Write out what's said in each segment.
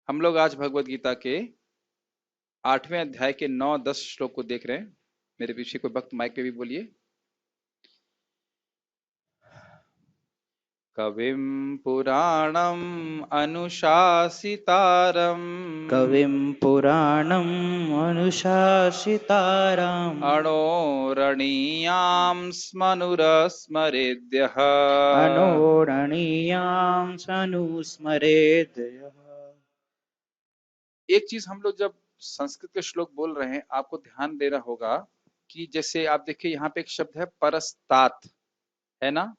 हम लोग आज भगवत गीता के 8वें अध्याय के 9-10 श्लोक को देख रहे हैं। मेरे पीछे कोई भक्त माइक पे भी बोलिए। कविं पुराणम् अनुशासितारम् कविं पुराणम् अनुशासितारम् अणोरणीयां स्मनुरस्मरेद्यः। अनोरणीयां सनुस्मरेत्। एक चीज हम लोग जब संस्कृत के श्लोक बोल रहे हैं, आपको ध्यान देना होगा कि जैसे आप देखिए यहाँ पे एक शब्द है परस्तात, है ना,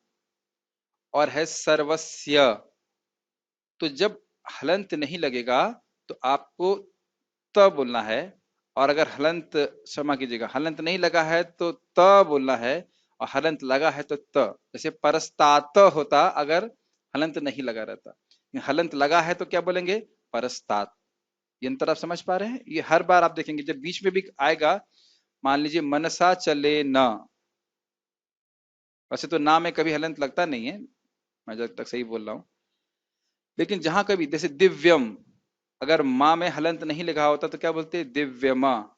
और है सर्वस्य। तो जब हलंत नहीं लगेगा तो आपको त बोलना है, और अगर हलंत, क्षमा कीजिएगा, हलंत नहीं लगा है तो त बोलना है, और हलंत लगा है तो त। जैसे परस्तात होता अगर हलंत नहीं लगा रहता, हलंत लगा है तो क्या बोलेंगे? परस्तात। ये अंतर आप समझ पा रहे हैं? ये हर बार आप देखेंगे जब बीच में भी आएगा, मान लीजिए मनसा चले न, वैसे तो ना में कभी हलंत लगता नहीं है, मैं जब तक सही बोल रहा हूं, लेकिन जहां कभी जैसे दिव्यम, अगर माँ में हलंत नहीं लिखा होता तो क्या बोलते? दिव्यमा,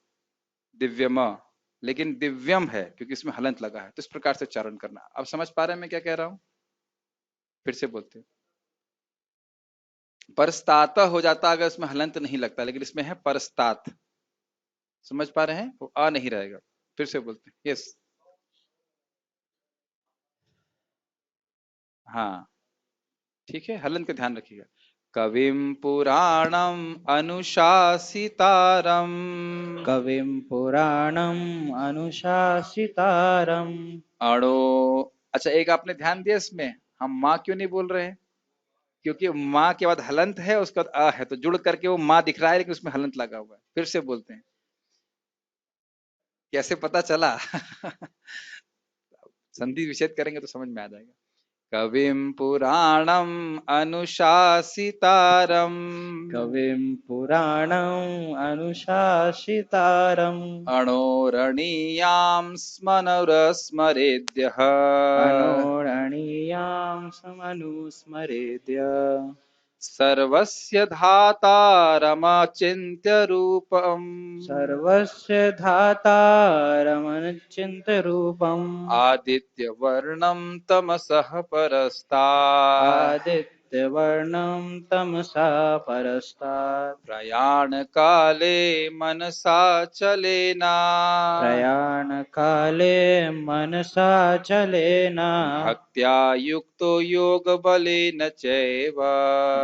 दिव्यमा। लेकिन दिव्यम है क्योंकि इसमें हलंत लगा है, तो इस प्रकार से उच्चारण करना। आप समझ पा रहे हैं मैं क्या कह रहा हूं? फिर से बोलते हैं, परस्तात हो जाता अगर इसमें हलंत नहीं लगता, लेकिन इसमें है परस्तात। समझ पा रहे हैं? वो आ नहीं रहेगा। फिर से बोलते हैं, यस, हाँ, ठीक है, हलंत का ध्यान रखिएगा। कविम पुराणम अनुशासितारम। कविं पुराणम् अनुशासितारम्। अणो, अच्छा एक आपने ध्यान दिया इसमें हम माँ क्यों नहीं बोल रहे हैं? क्योंकि माँ के बाद हलंत है, उसके बाद अ है, तो जुड़ करके वो माँ दिख रहा है लेकिन उसमें हलंत लगा हुआ है। फिर से बोलते हैं, कैसे पता चला? संधि विच्छेद करेंगे तो समझ में आ जाएगा। कविम पुराणम अनुशासितारम कविं पुराणम् अनुशासितारम्। अणोरणीयां स्मनुरस्मरेद्यः। अनोरणीयां समनुस्मरेद्य। सर्वस्य धातारमचिन्त्य रूपम् सर्वस्य धातारमनुचिन्त्यरूपम्। आदित्यवर्णं तमसः परस्तात्। आदित्यवर्णं तमसा परस्तात्। प्रयाणकाले मनसा चलेना प्रयाणकाले मनसा चलेन। भक्त्या युक्तो योगबलेन चैव।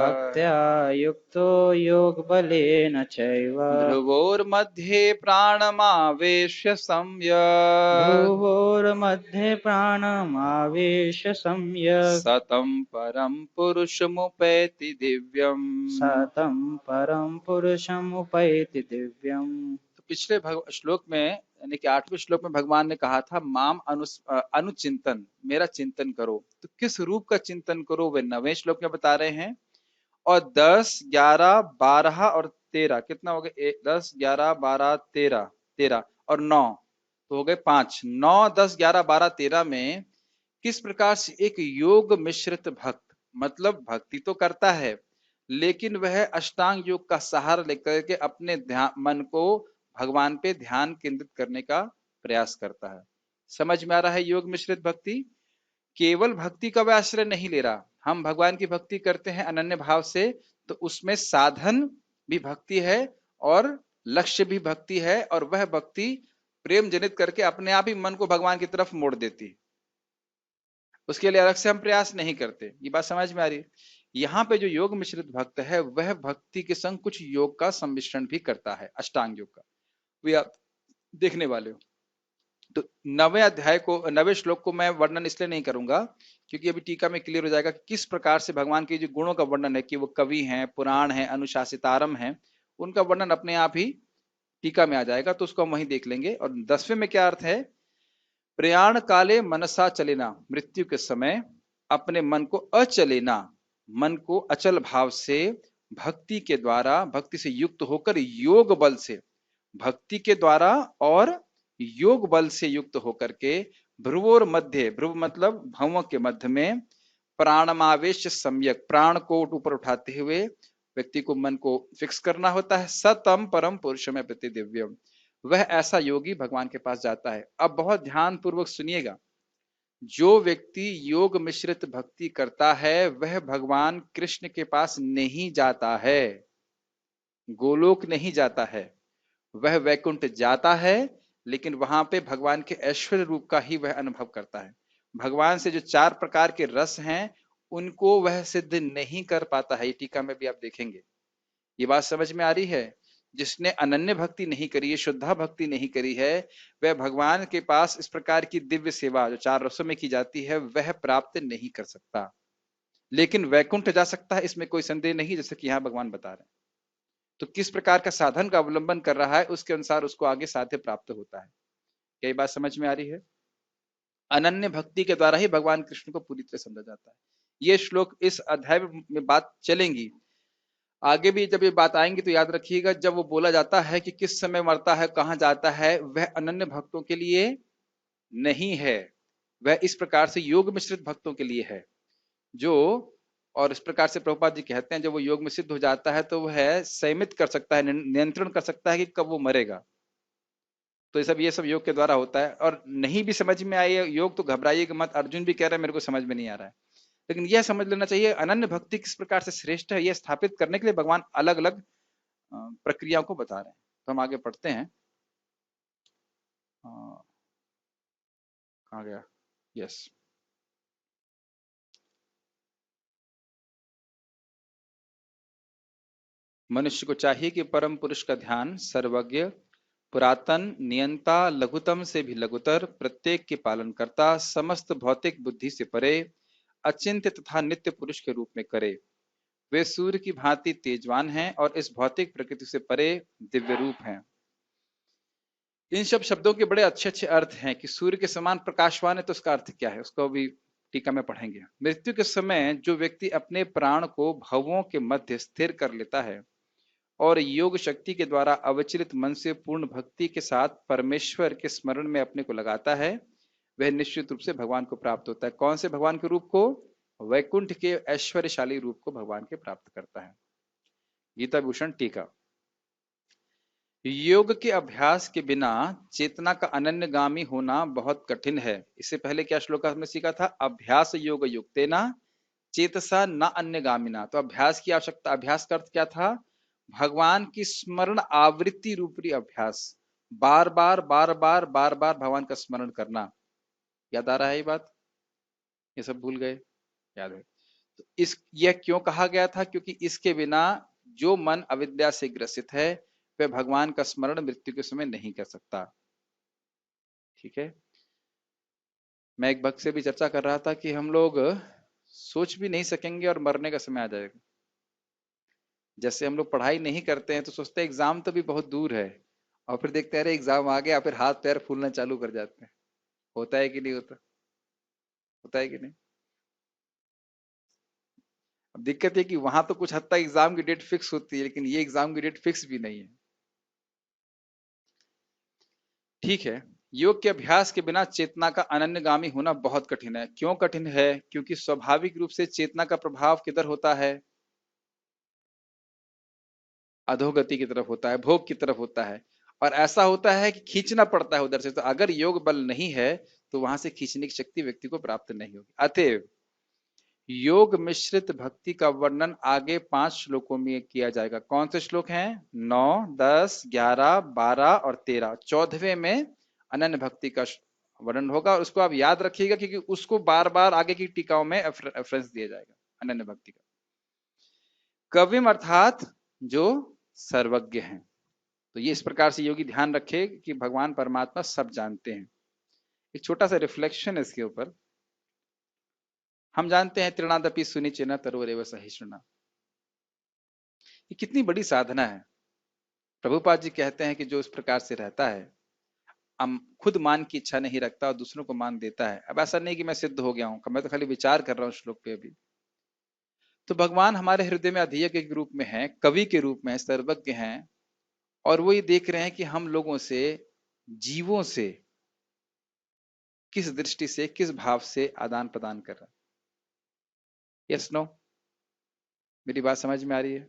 भक्त्या युक्तो योगबलेन चैव। भ्रुवोर्मध्ये प्राणमावेश्य सम्यक् भ्रुवोर्मध्ये प्राणमावेश्य सम्यक्। सतं परं पुरुषमुपैति दिव्यम्। सतं परं पुरुषमुपैति दिव्यम्। तो पिछले श्लोक में, यानी कि 8वें श्लोक में भगवान ने कहा था माम अनुचिंतन, मेरा चिंतन करो। तो किस रूप का चिंतन करो वे 9वें श्लोक में बता रहे हैं। और 10, 11, 12 और 13 कितना हो गया? 10, 11, 12, 13, 13 और 9, तो हो गए 5। 9, 10, 11, 12, 13 में किस प्रकार से एक योग मिश्रित भक्त, मतलब भक्ति तो करता है लेकिन वह अष्टांग योग का सहारा लेकर के अपने ध्यान मन को भगवान पे ध्यान केंद्रित करने का प्रयास करता है। समझ में आ रहा है? योग मिश्रित भक्ति केवल भक्ति का वह आश्रय नहीं ले रहा। हम भगवान की भक्ति करते हैं अनन्य भाव से, तो उसमें साधन भी भक्ति है और लक्ष्य भी भक्ति है, और वह भक्ति प्रेम जनित करके अपने आप ही मन को भगवान की तरफ मोड़ देती है। उसके लिए अलग से हम प्रयास नहीं करते। ये बात समझ में आ रही है? यहाँ पे जो योग मिश्रित भक्त है वह भक्ति के संग कुछ योग का सम्मिश्रण भी करता है, अष्टांग योग का। वे आप देखने वाले हो। तो 9वें अध्याय को, 9वें श्लोक को मैं वर्णन इसलिए नहीं करूंगा क्योंकि अभी टीका में क्लियर हो जाएगा कि किस प्रकार से भगवान के जो गुणों का वर्णन है, कि वो कवि हैं, पुराण है, अनुशासितारम है, उनका वर्णन अपने आप ही टीका में आ जाएगा, तो उसको हम वहीं देख लेंगे। और 10वें में क्या अर्थ है? प्रयाण काले मनसा चलेना, मृत्यु के समय अपने मन को अचलेना, मन को अचल भाव से भक्ति के द्वारा, भक्ति से युक्त होकर योग बल से, भक्ति के द्वारा और योग बल से युक्त होकर के भ्रुवोर मध्य, भ्रुव मतलब भवों के मध्य में, प्राणमावेश सम्यक, प्राण को ऊपर उठाते हुए व्यक्ति को मन को फिक्स करना होता है। सतम परम पुरुषम प्रति दिव्यम, वह ऐसा योगी भगवान के पास जाता है। अब बहुत ध्यान पूर्वक सुनिएगा, जो व्यक्ति योग मिश्रित भक्ति करता है वह भगवान कृष्ण के पास नहीं जाता है, गोलोक नहीं जाता है, वह वैकुंठ जाता है, लेकिन वहां पे भगवान के ऐश्वर्य रूप का ही वह अनुभव करता है। भगवान से जो 4 प्रकार के रस हैं उनको वह सिद्ध नहीं कर पाता है। ये टीका में भी आप देखेंगे। ये बात समझ में आ रही है? जिसने अनन्य भक्ति नहीं करी है, शुद्धा भक्ति नहीं करी है, वह भगवान के पास इस प्रकार की दिव्य सेवा जो 4 रसों में की जाती है वह प्राप्त नहीं कर सकता, लेकिन वैकुंठ जा सकता है, इसमें कोई संदेह नहीं, जैसे कि यहाँ भगवान बता रहे हैं। तो किस प्रकार का साधन का अवलंबन कर रहा है उसके अनुसार उसको आगे साध्य प्राप्त होता है। क्या ये बात समझ में आ रही है? अनन्य भक्ति के द्वारा ही भगवान कृष्ण को पूरी तरह समझा जाता है। ये श्लोक इस अध्याय में बात चलेंगी, आगे भी जब ये बात आएंगी तो याद रखिएगा। जब वो बोला जाता है कि किस समय मरता है, कहां जाता है, वह अनन्य भक्तों के लिए नहीं है, वह इस प्रकार से योग मिश्रित भक्तों के लिए है। जो और इस प्रकार से प्रभुपाद जी कहते हैं जब वो योग में सिद्ध हो जाता है तो वह संयमित कर सकता है, नियंत्रण कर सकता है कि कब वो मरेगा। तो ये सब योग के द्वारा होता है। और नहीं भी समझ में आए योग तो घबराइएगा मत, अर्जुन भी कह रहा है मेरे को समझ में नहीं आ रहा है, लेकिन यह समझ लेना चाहिए अनन्य भक्ति किस प्रकार से श्रेष्ठ है, यह स्थापित करने के लिए भगवान अलग अलग प्रक्रियाओं को बता रहे हैं। तो हम आगे पढ़ते हैं। कहाँ गया? यस, मनुष्य को चाहिए कि परम पुरुष का ध्यान सर्वज्ञ, पुरातन, नियंता, लघुतम से भी लघुतर, प्रत्येक के पालन करता, समस्त भौतिक बुद्धि से परे, अचिंत्य तथा नित्य पुरुष के रूप में करे। वे सूर्य की भांति तेजवान हैं और इस भौतिक प्रकृति से परे दिव्य रूप हैं। इन सब शब्दों के बड़े अच्छे अच्छे अर्थ हैं कि सूर्य के समान प्रकाशवान है, तो उसका अर्थ क्या है उसको भी टीका में पढ़ेंगे। मृत्यु के समय जो व्यक्ति अपने प्राण को भवों के मध्य स्थिर कर लेता है और योग शक्ति के द्वारा अविचलित मन से पूर्ण भक्ति के साथ परमेश्वर के स्मरण में अपने को लगाता है, वह निश्चित रूप से भगवान को प्राप्त होता है। कौन से भगवान के रूप को? वैकुंठ के ऐश्वर्यशाली रूप को भगवान के प्राप्त करता है। गीता भूषण टीका। योग के अभ्यास के बिना चेतना का अनन्यगामी होना बहुत कठिन है। इससे पहले क्या श्लोक हमने सीखा था? अभ्यास योग युक्तेना चेतसा न अन्यगामिना। तो अभ्यास की आवश्यकता, अभ्यास का अर्थ क्या था? भगवान की स्मरण आवृत्ति रूपी अभ्यास, बार बार बार बार बार बार भगवान का स्मरण करना। याद आ रहा है ये बात? ये सब भूल गए? याद है? तो यह क्यों कहा गया था? क्योंकि इसके बिना जो मन अविद्या से ग्रसित है वह भगवान का स्मरण मृत्यु के समय नहीं कर सकता। ठीक है। मैं एक भक्त से भी चर्चा कर रहा था कि हम लोग सोच भी नहीं सकेंगे और मरने का समय आ जाएगा। जैसे हम लोग पढ़ाई नहीं करते हैं तो सोचते हैं एग्जाम तो भी बहुत दूर है, और फिर देखते हैं एग्जाम आ गया, फिर हाथ पैर फूलना चालू कर जाते हैं। होता है कि नहीं होता? होता है कि नहीं? अब दिक्कत है कि वहां तो कुछ हद तक एग्जाम की डेट फिक्स होती है, लेकिन ये एग्जाम की डेट फिक्स भी नहीं है। ठीक है। योग के अभ्यास के बिना चेतना का अनन्यगामी होना बहुत कठिन है। क्यों कठिन है? क्योंकि स्वाभाविक रूप से चेतना का प्रभाव किधर होता है? अधोगति की तरफ होता है, भोग की तरफ होता है। और ऐसा होता है कि खींचना पड़ता है उधर से। तो अगर योग बल नहीं है तो वहां से खींचने की शक्ति व्यक्ति को प्राप्त नहीं होगी। अतएव योग मिश्रित भक्ति का वर्णन आगे 5 श्लोकों में किया जाएगा। कौन से श्लोक हैं? 9, 10, 11, 12 और 13। 14वें में अनन्य भक्ति का वर्णन होगा, और उसको आप याद रखिएगा क्योंकि उसको बार बार आगे की टीकाओं में रेफरेंस दिया जाएगा अनन्य भक्ति का। कविम अर्थात जो सर्वज्ञ हैं। तो ये इस प्रकार से योगी ध्यान रखे कि भगवान परमात्मा सब जानते हैं। एक छोटा सा रिफ्लेक्शन है इसके ऊपर। हम जानते हैं तृणादपि सुनिचिना तरोरेव सहिष्णुना, ये कितनी बड़ी साधना है। प्रभुपाद जी कहते हैं कि जो इस प्रकार से रहता है, खुद मान की इच्छा नहीं रखता और दूसरों को मान देता है। अब ऐसा नहीं कि मैं सिद्ध हो गया हूं, मैं तो खाली विचार कर रहा हूं श्लोक पे अभी। तो भगवान हमारे हृदय में अधीय के रूप में है, कवि के रूप में, सर्वज्ञ हैं, और वो ये देख रहे हैं कि हम लोगों से, जीवों से किस दृष्टि से, किस भाव से आदान प्रदान कर रहा है। Yes no? मेरी बात समझ में आ रही है?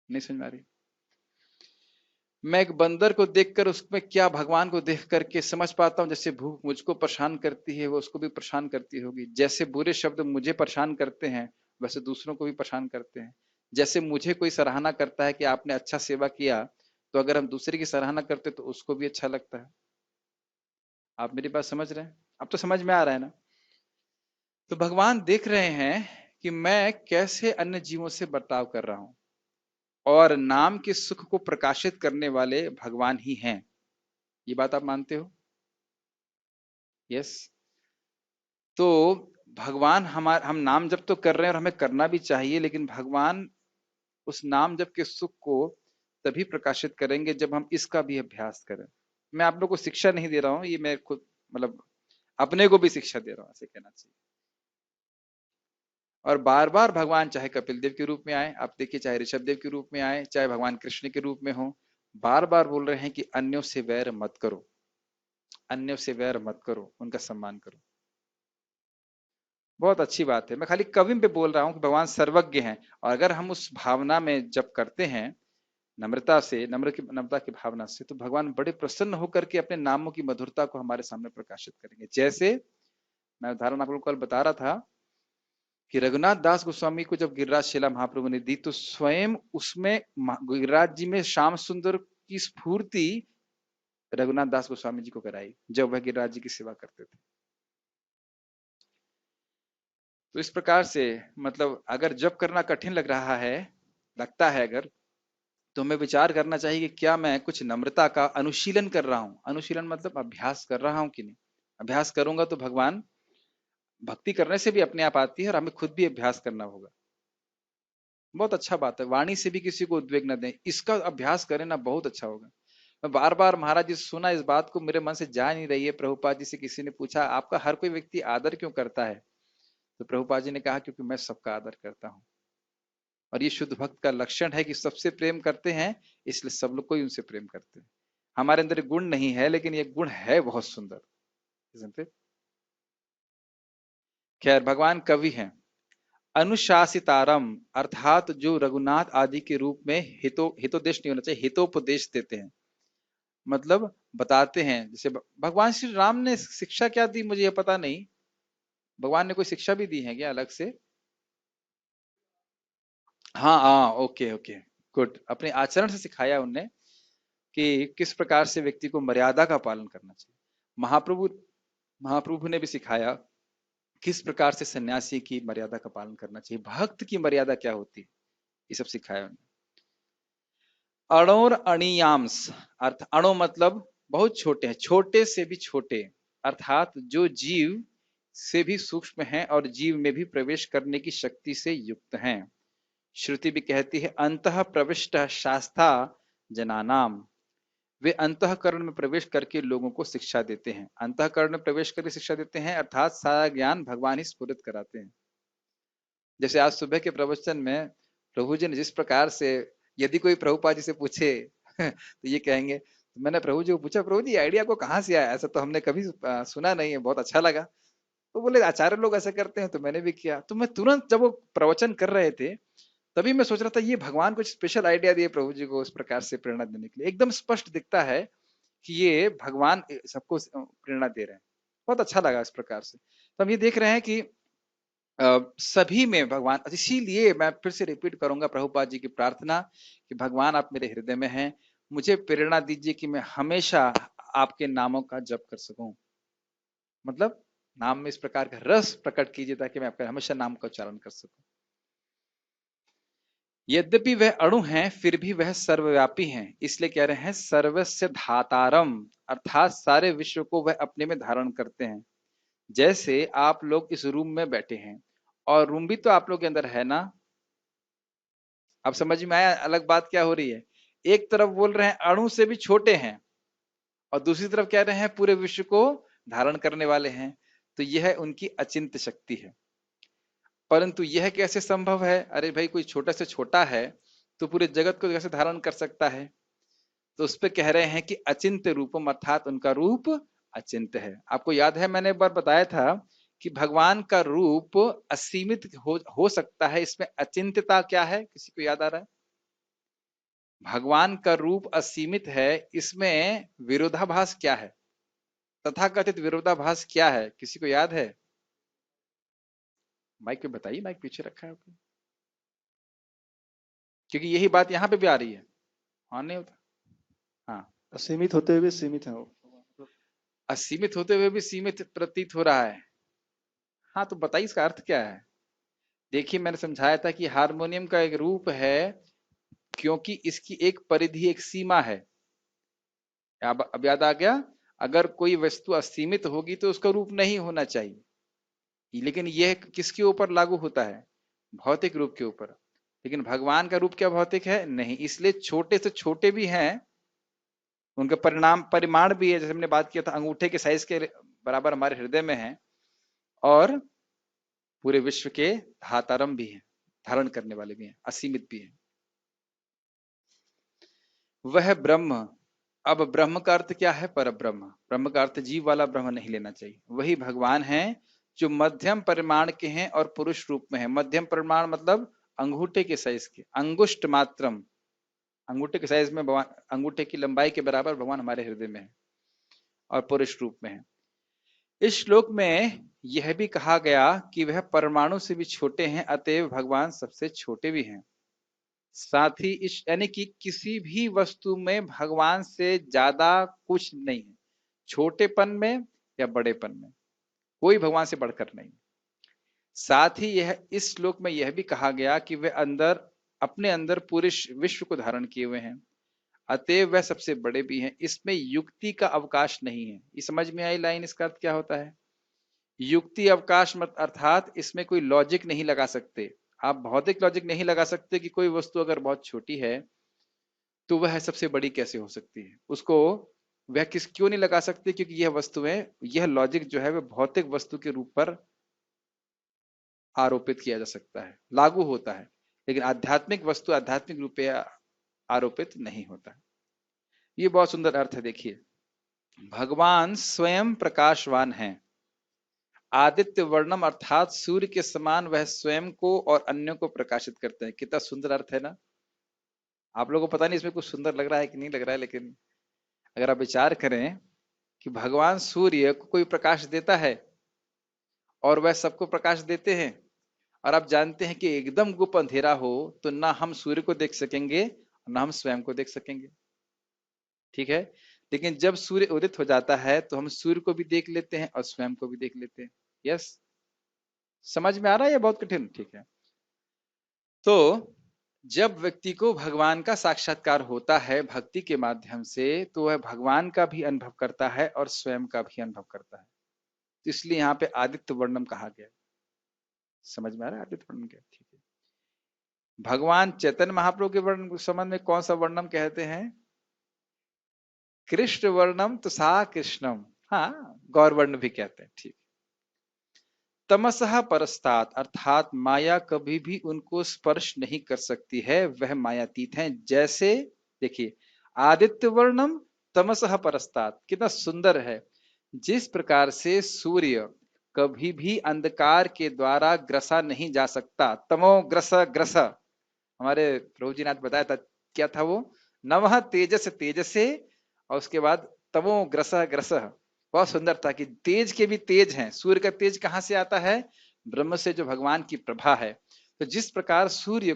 नहीं समझ में आ रही? मैं एक बंदर को देखकर उसमें क्या भगवान को देख करके समझ पाता हूँ, जैसे भूख मुझको परेशान करती है वो उसको भी परेशान करती होगी, जैसे बुरे शब्द मुझे परेशान करते हैं वैसे दूसरों को भी परेशान करते हैं, जैसे मुझे कोई सराहना करता है कि आपने अच्छा सेवा किया, तो अगर हम दूसरे की सराहना करते तो उसको भी अच्छा लगता है। आप मेरी बात समझ रहे हैं? अब तो समझ में आ रहा है ना? तो भगवान देख रहे हैं कि मैं कैसे अन्य जीवों से बर्ताव कर रहा हूं, और नाम के सुख को प्रकाशित करने वाले भगवान ही हैं। ये बात आप मानते हो? यस। तो भगवान हम नाम जप तो कर रहे हैं और हमें करना भी चाहिए, लेकिन भगवान उस नाम जप के सुख को तभी प्रकाशित करेंगे जब हम इसका भी अभ्यास करें। मैं आप लोग को शिक्षा नहीं दे रहा हूं, ये मैं खुद मतलब अपने को भी शिक्षा दे रहा हूं, ऐसे कहना चाहिए। और बार बार भगवान चाहे कपिल देव के रूप में आए, आप देखिए, चाहे ऋषभ देव के रूप में आए, चाहे भगवान कृष्ण के रूप में हो, बार बार बोल रहे हैं कि अन्यों से वैर मत करो, अन्यों से वैर मत करो, उनका सम्मान करो। बहुत अच्छी बात है। मैं खाली कवि पे बोल रहा हूँ कि भगवान सर्वज्ञ हैं, और अगर हम उस भावना में जब करते हैं, नम्रता से, नम्रता की भावना से, तो भगवान बड़े प्रसन्न होकर के अपने नामों की मधुरता को हमारे सामने प्रकाशित करेंगे। जैसे मैं उदाहरण आप लोगों को कल बता रहा था कि रघुनाथ दास गोस्वामी को जब गिरिराज शिला महाप्रभु ने दी, तो स्वयं उसमें गिरिराज जी में श्याम सुंदर की स्फूर्ति रघुनाथ दास गोस्वामी जी को कराई जब वह गिरिराज जी की सेवा करते थे। तो इस प्रकार से मतलब अगर जप करना कठिन लग रहा है, लगता है अगर, तो हमें विचार करना चाहिए कि क्या मैं कुछ नम्रता का अनुशीलन कर रहा हूं। अनुशीलन मतलब अभ्यास कर रहा हूं कि नहीं। अभ्यास करूंगा तो भगवान, भक्ति करने से भी अपने आप आती है और हमें खुद भी अभ्यास करना होगा। बहुत अच्छा बात है, वाणी से भी किसी को उद्वेग न दें, इसका अभ्यास करें ना, बहुत अच्छा होगा। मैं बार बार महाराज जी से सुना, इस बात को मेरे मन से जा नहीं रही है। प्रभुपाद जी से किसी ने पूछा, आपका हर कोई व्यक्ति आदर क्यों करता है? तो प्रभुपाद जी ने कहा, क्योंकि मैं सबका आदर करता हूँ, और ये शुद्ध भक्त का लक्षण है कि सबसे प्रेम करते हैं, इसलिए सब लोग को ही उनसे प्रेम करते हैं। हमारे अंदर गुण नहीं है, लेकिन ये गुण है बहुत सुंदर, isn't it? खैर, भगवान कवि हैं। अनुशासितारम अर्थात जो रघुनाथ आदि के रूप में हितोपदेश नहीं होना चाहिए, हितोपदेश देते हैं, मतलब बताते हैं। जैसे भगवान श्री राम ने शिक्षा क्या दी मुझे ये पता नहीं, भगवान ने कोई शिक्षा भी दी है क्या अलग से? हाँ हाँ, ओके ओके, गुड। अपने आचरण से सिखाया उनने कि किस प्रकार से व्यक्ति को मर्यादा का पालन करना चाहिए। महाप्रभु महाप्रभु ने भी सिखाया किस प्रकार से सन्यासी की मर्यादा का पालन करना चाहिए, भक्त की मर्यादा क्या होती है, ये सब सिखाया उन्होंने। अणोर अणियांश, अर्थ अणु मतलब बहुत छोटे हैं, छोटे से भी छोटे, अर्थात जो जीव से भी सूक्ष्म हैं और जीव में भी प्रवेश करने की शक्ति से युक्त हैं। श्रुति भी कहती है, अंतः प्रविष्ट शास्ता जनानाम, वे अंतःकरण में प्रवेश करके लोगों को शिक्षा देते हैं। अंतःकरण में प्रवेश करके शिक्षा देते हैं अर्थात सारा ज्ञान भगवान ही स्फुरित कराते हैं। जैसे आज सुबह के प्रवचन में प्रभु जी ने जिस प्रकार से, यदि कोई प्रभुपाद जी से पूछे तो ये कहेंगे, तो मैंने प्रभु जी को पूछा, प्रभु जी आइडिया को कहाँ से आया, ऐसा तो हमने कभी सुना नहीं है, बहुत अच्छा लगा। तो बोले आचार्य लोग ऐसा करते हैं तो मैंने भी किया। तो मैं तुरंत जब वो प्रवचन कर रहे थे, तभी मैं सोच रहा था ये भगवान कुछ स्पेशल आइडिया दिए प्रभु जी को इस प्रकार से प्रेरणा देने के लिए। एकदम स्पष्ट दिखता है कि ये भगवान सबको प्रेरणा दे रहे हैं। बहुत अच्छा लगा इस प्रकार से। तो हम ये देख रहे हैं कि सभी में भगवान, इसीलिए मैं फिर से रिपीट करूंगा प्रभुपाद जी की प्रार्थना कि भगवान आप मेरे हृदय में हैं, मुझे प्रेरणा दीजिए कि मैं हमेशा आपके नामों का जप कर सकूं। मतलब नाम में इस प्रकार का रस प्रकट कीजिए ताकि मैं आपका हमेशा नाम का उच्चारण कर सकूं। यद्यपि वह अणु हैं, फिर भी वह सर्वव्यापी हैं, इसलिए कह रहे हैं सर्वस्य धातारम, अर्थात सारे विश्व को वह अपने में धारण करते हैं। जैसे आप लोग इस रूम में बैठे हैं, और रूम भी तो आप लोग के अंदर है ना। अब समझ में आया अलग बात क्या हो रही है? एक तरफ बोल रहे हैं अणु से भी छोटे हैं, और दूसरी तरफ कह रहे हैं पूरे विश्व को धारण करने वाले हैं। तो यह उनकी अचिंत्य शक्ति है। परंतु यह कैसे संभव है? अरे भाई, कोई छोटा से छोटा है तो पूरे जगत को कैसे धारण कर सकता है? तो उस पे कह रहे हैं कि अचिंत्य रूपम, अर्थात उनका रूप अचिंत्य है। आपको याद है मैंने एक बार बताया था कि भगवान का रूप असीमित हो सकता है, इसमें अचिंत्यता क्या है, किसी को याद आ रहा है? भगवान का रूप असीमित है, इसमें विरोधाभास क्या है? तथाकथित विरोधाभास क्या है? किसी को याद है? माइक पे बताइए, माइक पीछे रखा है आपने। क्योंकि यही बात यहाँ पे भी आ रही है। हाँ नहीं होता? हाँ, असीमित होते हुए सीमित है वो। असीमित होते हुए भी सीमित प्रतीत हो रहा है। हाँ, तो बताइए इसका अर्थ क्या है? देखिए, मैंने समझाया था कि हारमोनियम का एक रूप है क्योंकि इसकी एक परिधि, एक सीमा है। अब याद आ गया? अगर कोई वस्तु असीमित होगी तो उसका रूप नहीं होना चाहिए, लेकिन यह किसके ऊपर लागू होता है? भौतिक रूप के ऊपर। लेकिन भगवान का रूप क्या भौतिक है? नहीं, इसलिए छोटे से छोटे भी हैं, उनका परिमाण भी है। जैसे हमने बात किया था, अंगूठे के साइज के बराबर हमारे हृदय में है, और पूरे विश्व के धातारम भी हैं, धारण करने वाले भी हैं, असीमित भी हैं। वह ब्रह्म। अब ब्रह्म का अर्थ क्या है? पर ब्रह्म। ब्रह्म का अर्थ जीव वाला ब्रह्म नहीं लेना चाहिए। वही भगवान है जो मध्यम परिमाण के हैं और पुरुष रूप में है। मध्यम परिमाण मतलब अंगूठे के साइज के, अंगुष्ठ मात्रम, अंगूठे के साइज में भगवान, अंगूठे की लंबाई के बराबर भगवान हमारे हृदय में है और पुरुष रूप में है। इस श्लोक में यह भी कहा गया कि वह परमाणु से भी छोटे हैं, अतएव भगवान सबसे छोटे भी हैं। साथ ही इस यानी कि किसी भी वस्तु में भगवान से ज्यादा कुछ नहीं है, छोटेपन में या बड़ेपन में कोई भगवान से बढ़कर नहीं। साथ ही यह इस श्लोक में यह भी कहा गया कि वे अंदर, अपने अंदर पूरे विश्व को धारण किए हुए हैं, अतएव वह सबसे बड़े भी हैं। इसमें युक्ति का अवकाश नहीं है। ये समझ में आई लाइन? इसका अर्थ क्या होता है? युक्ति अवकाश मत अर्थात इसमें कोई लॉजिक नहीं लगा सकते आप, भौतिक लॉजिक नहीं लगा सकते कि कोई वस्तु अगर बहुत छोटी है तो वह सबसे बड़ी कैसे हो सकती है, उसको वह किस क्यों नहीं लगा सकते? क्योंकि यह वस्तुएं, यह लॉजिक जो है वह भौतिक वस्तु के रूप पर आरोपित किया जा सकता है, लागू होता है, लेकिन आध्यात्मिक वस्तु आध्यात्मिक रूप पे आरोपित नहीं होता। ये बहुत सुंदर अर्थ है। देखिए, भगवान स्वयं प्रकाशवान हैं, आदित्य वर्णम अर्थात सूर्य के समान वह स्वयं को और अन्यों को प्रकाशित करते हैं। कितना सुंदर अर्थ है ना? आप लोगों को पता नहीं इसमें कुछ सुंदर लग रहा है कि नहीं लग रहा है, लेकिन अगर आप विचार करें कि भगवान सूर्य को कोई प्रकाश देता है और वह सबको प्रकाश देते हैं, और आप जानते हैं कि एकदम गुप्त अंधेरा हो तो ना हम सूर्य को देख सकेंगे ना हम स्वयं को देख सकेंगे, ठीक है? लेकिन जब सूर्य उदित हो जाता है तो हम सूर्य को भी देख लेते हैं और स्वयं को भी देख लेते हैं। यस, समझ में आ रहा है? ये बहुत कठिन, ठीक है? तो जब व्यक्ति को भगवान का साक्षात्कार होता है भक्ति के माध्यम से, तो वह भगवान का भी अनुभव करता है और स्वयं का भी अनुभव करता है। इसलिए यहाँ पे आदित्य वर्णम कहा गया। समझ में आ रहा है आदित्य वर्णम क्या? ठीक है। भगवान चैतन्य महाप्रभु के वर्ण संबंध में कौन सा वर्णम कहते हैं? कृष्ण वर्णम तो सा कृष्णम, हाँ, गौर वर्ण भी कहते हैं, ठीक। तमसः परस्तात अर्थात माया कभी भी उनको स्पर्श नहीं कर सकती है, वह मायातीत हैं। जैसे देखिए, आदित्य वर्णम तमसः परस्तात, कितना सुंदर है। जिस प्रकार से सूर्य कभी भी अंधकार के द्वारा ग्रसा नहीं जा सकता, तमो ग्रस ग्रस, हमारे प्रभु जी ने आज बताया था, क्या था वो? नवः तेजस तेजसे, और उसके बाद तमो ग्रस ग्रस। बहुत सुंदर था कि तेज के भी तेज हैं। सूर्य का तेज कहाँ से आता है? ब्रह्म से, जो भगवान की प्रभा है। तो जिस प्रकार सूर्य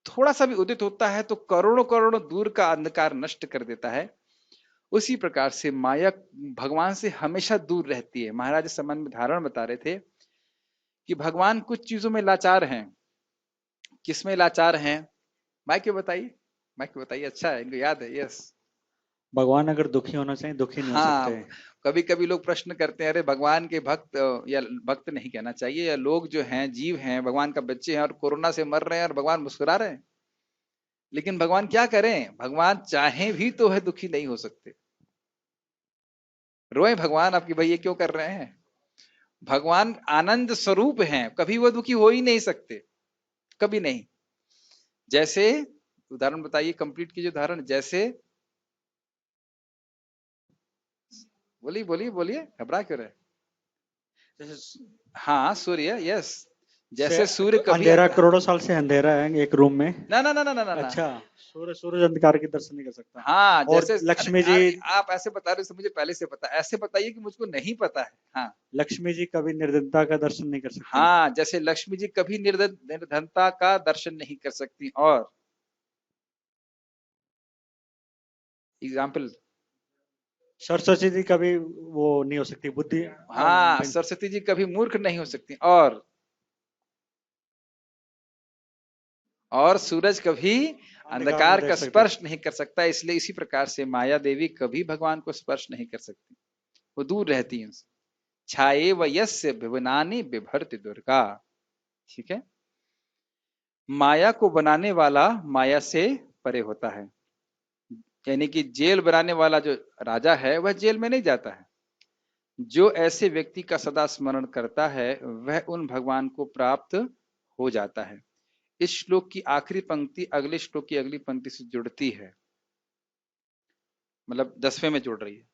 थोड़ा सा भी उदित होता है तो करोड़ों करोड़ों दूर का अंधकार नष्ट कर देता है, उसी प्रकार से माया भगवान से हमेशा दूर रहती है। महाराज इस संबंध में धारण बता रहे थे कि भगवान कुछ चीजों में लाचार हैं। किसमें लाचार हैं? माइक पे बताइए, माइक पे बताइए। अच्छा है, इनको याद है। यस, भगवान अगर दुखी होना चाहिए दुखी नहीं हो सकते। हाँ, कभी कभी लोग प्रश्न करते हैं, अरे भगवान के भक्त, या भक्त नहीं कहना चाहिए, या लोग जो हैं, जीव हैं, भगवान का बच्चे हैं और कोरोना से मर रहे हैं और भगवान मुस्कुरा रहे हैं। लेकिन भगवान क्या करें? भगवान चाहे भी तो है दुखी नहीं हो सकते। रोए भगवान आपकी, भाई ये क्यों कर रहे हैं? भगवान आनंद स्वरूप हैं, कभी वो दुखी हो ही नहीं सकते, कभी नहीं। जैसे उदाहरण बताइए, कंप्लीट कीजिए उदाहरण। जैसे बोलिए बोलिए बोलिए, घबरा क्यों रहे? हाँ, सूर्य, यस। जैसे सूर्य कभी अंधेरा, करोड़ों साल से अंधेरा है एक रूम में। ना ना ना ना ना ना ना। अच्छा, सूरज अंधकार के दर्शन नहीं कर सकता। हाँ और जैसे लक्ष्मी जी, आप ऐसे बता रहे हो मुझे पहले से पता है, ऐसे बताइए कि मुझको नहीं पता है। हाँ लक्ष्मी जी कभी निर्धनता का दर्शन नहीं कर सकती। हाँ, जैसे लक्ष्मी जी कभी निर्धनता का दर्शन नहीं कर सकती। और एग्जाम्पल, सरस्वती जी कभी वो नहीं हो सकती, बुद्धि हाँ सरस्वती जी कभी मूर्ख नहीं हो सकती। और सूरज कभी नहीं अंधकार देख का सकते। स्पर्श नहीं कर सकता, इसलिए इसी प्रकार से माया देवी कभी भगवान को स्पर्श नहीं कर सकती, वो दूर रहती हैं। छाये व यस्य विवनानि बिभर्ति दुर्गा। ठीक है, माया को बनाने वाला माया से परे होता है, यानी कि जेल बनाने वाला जो राजा है वह जेल में नहीं जाता है। जो ऐसे व्यक्ति का सदा स्मरण करता है वह उन भगवान को प्राप्त हो जाता है। इस श्लोक की आखिरी पंक्ति अगले श्लोक की अगली पंक्ति से जुड़ती है, मतलब 10वें में जुड़ रही है।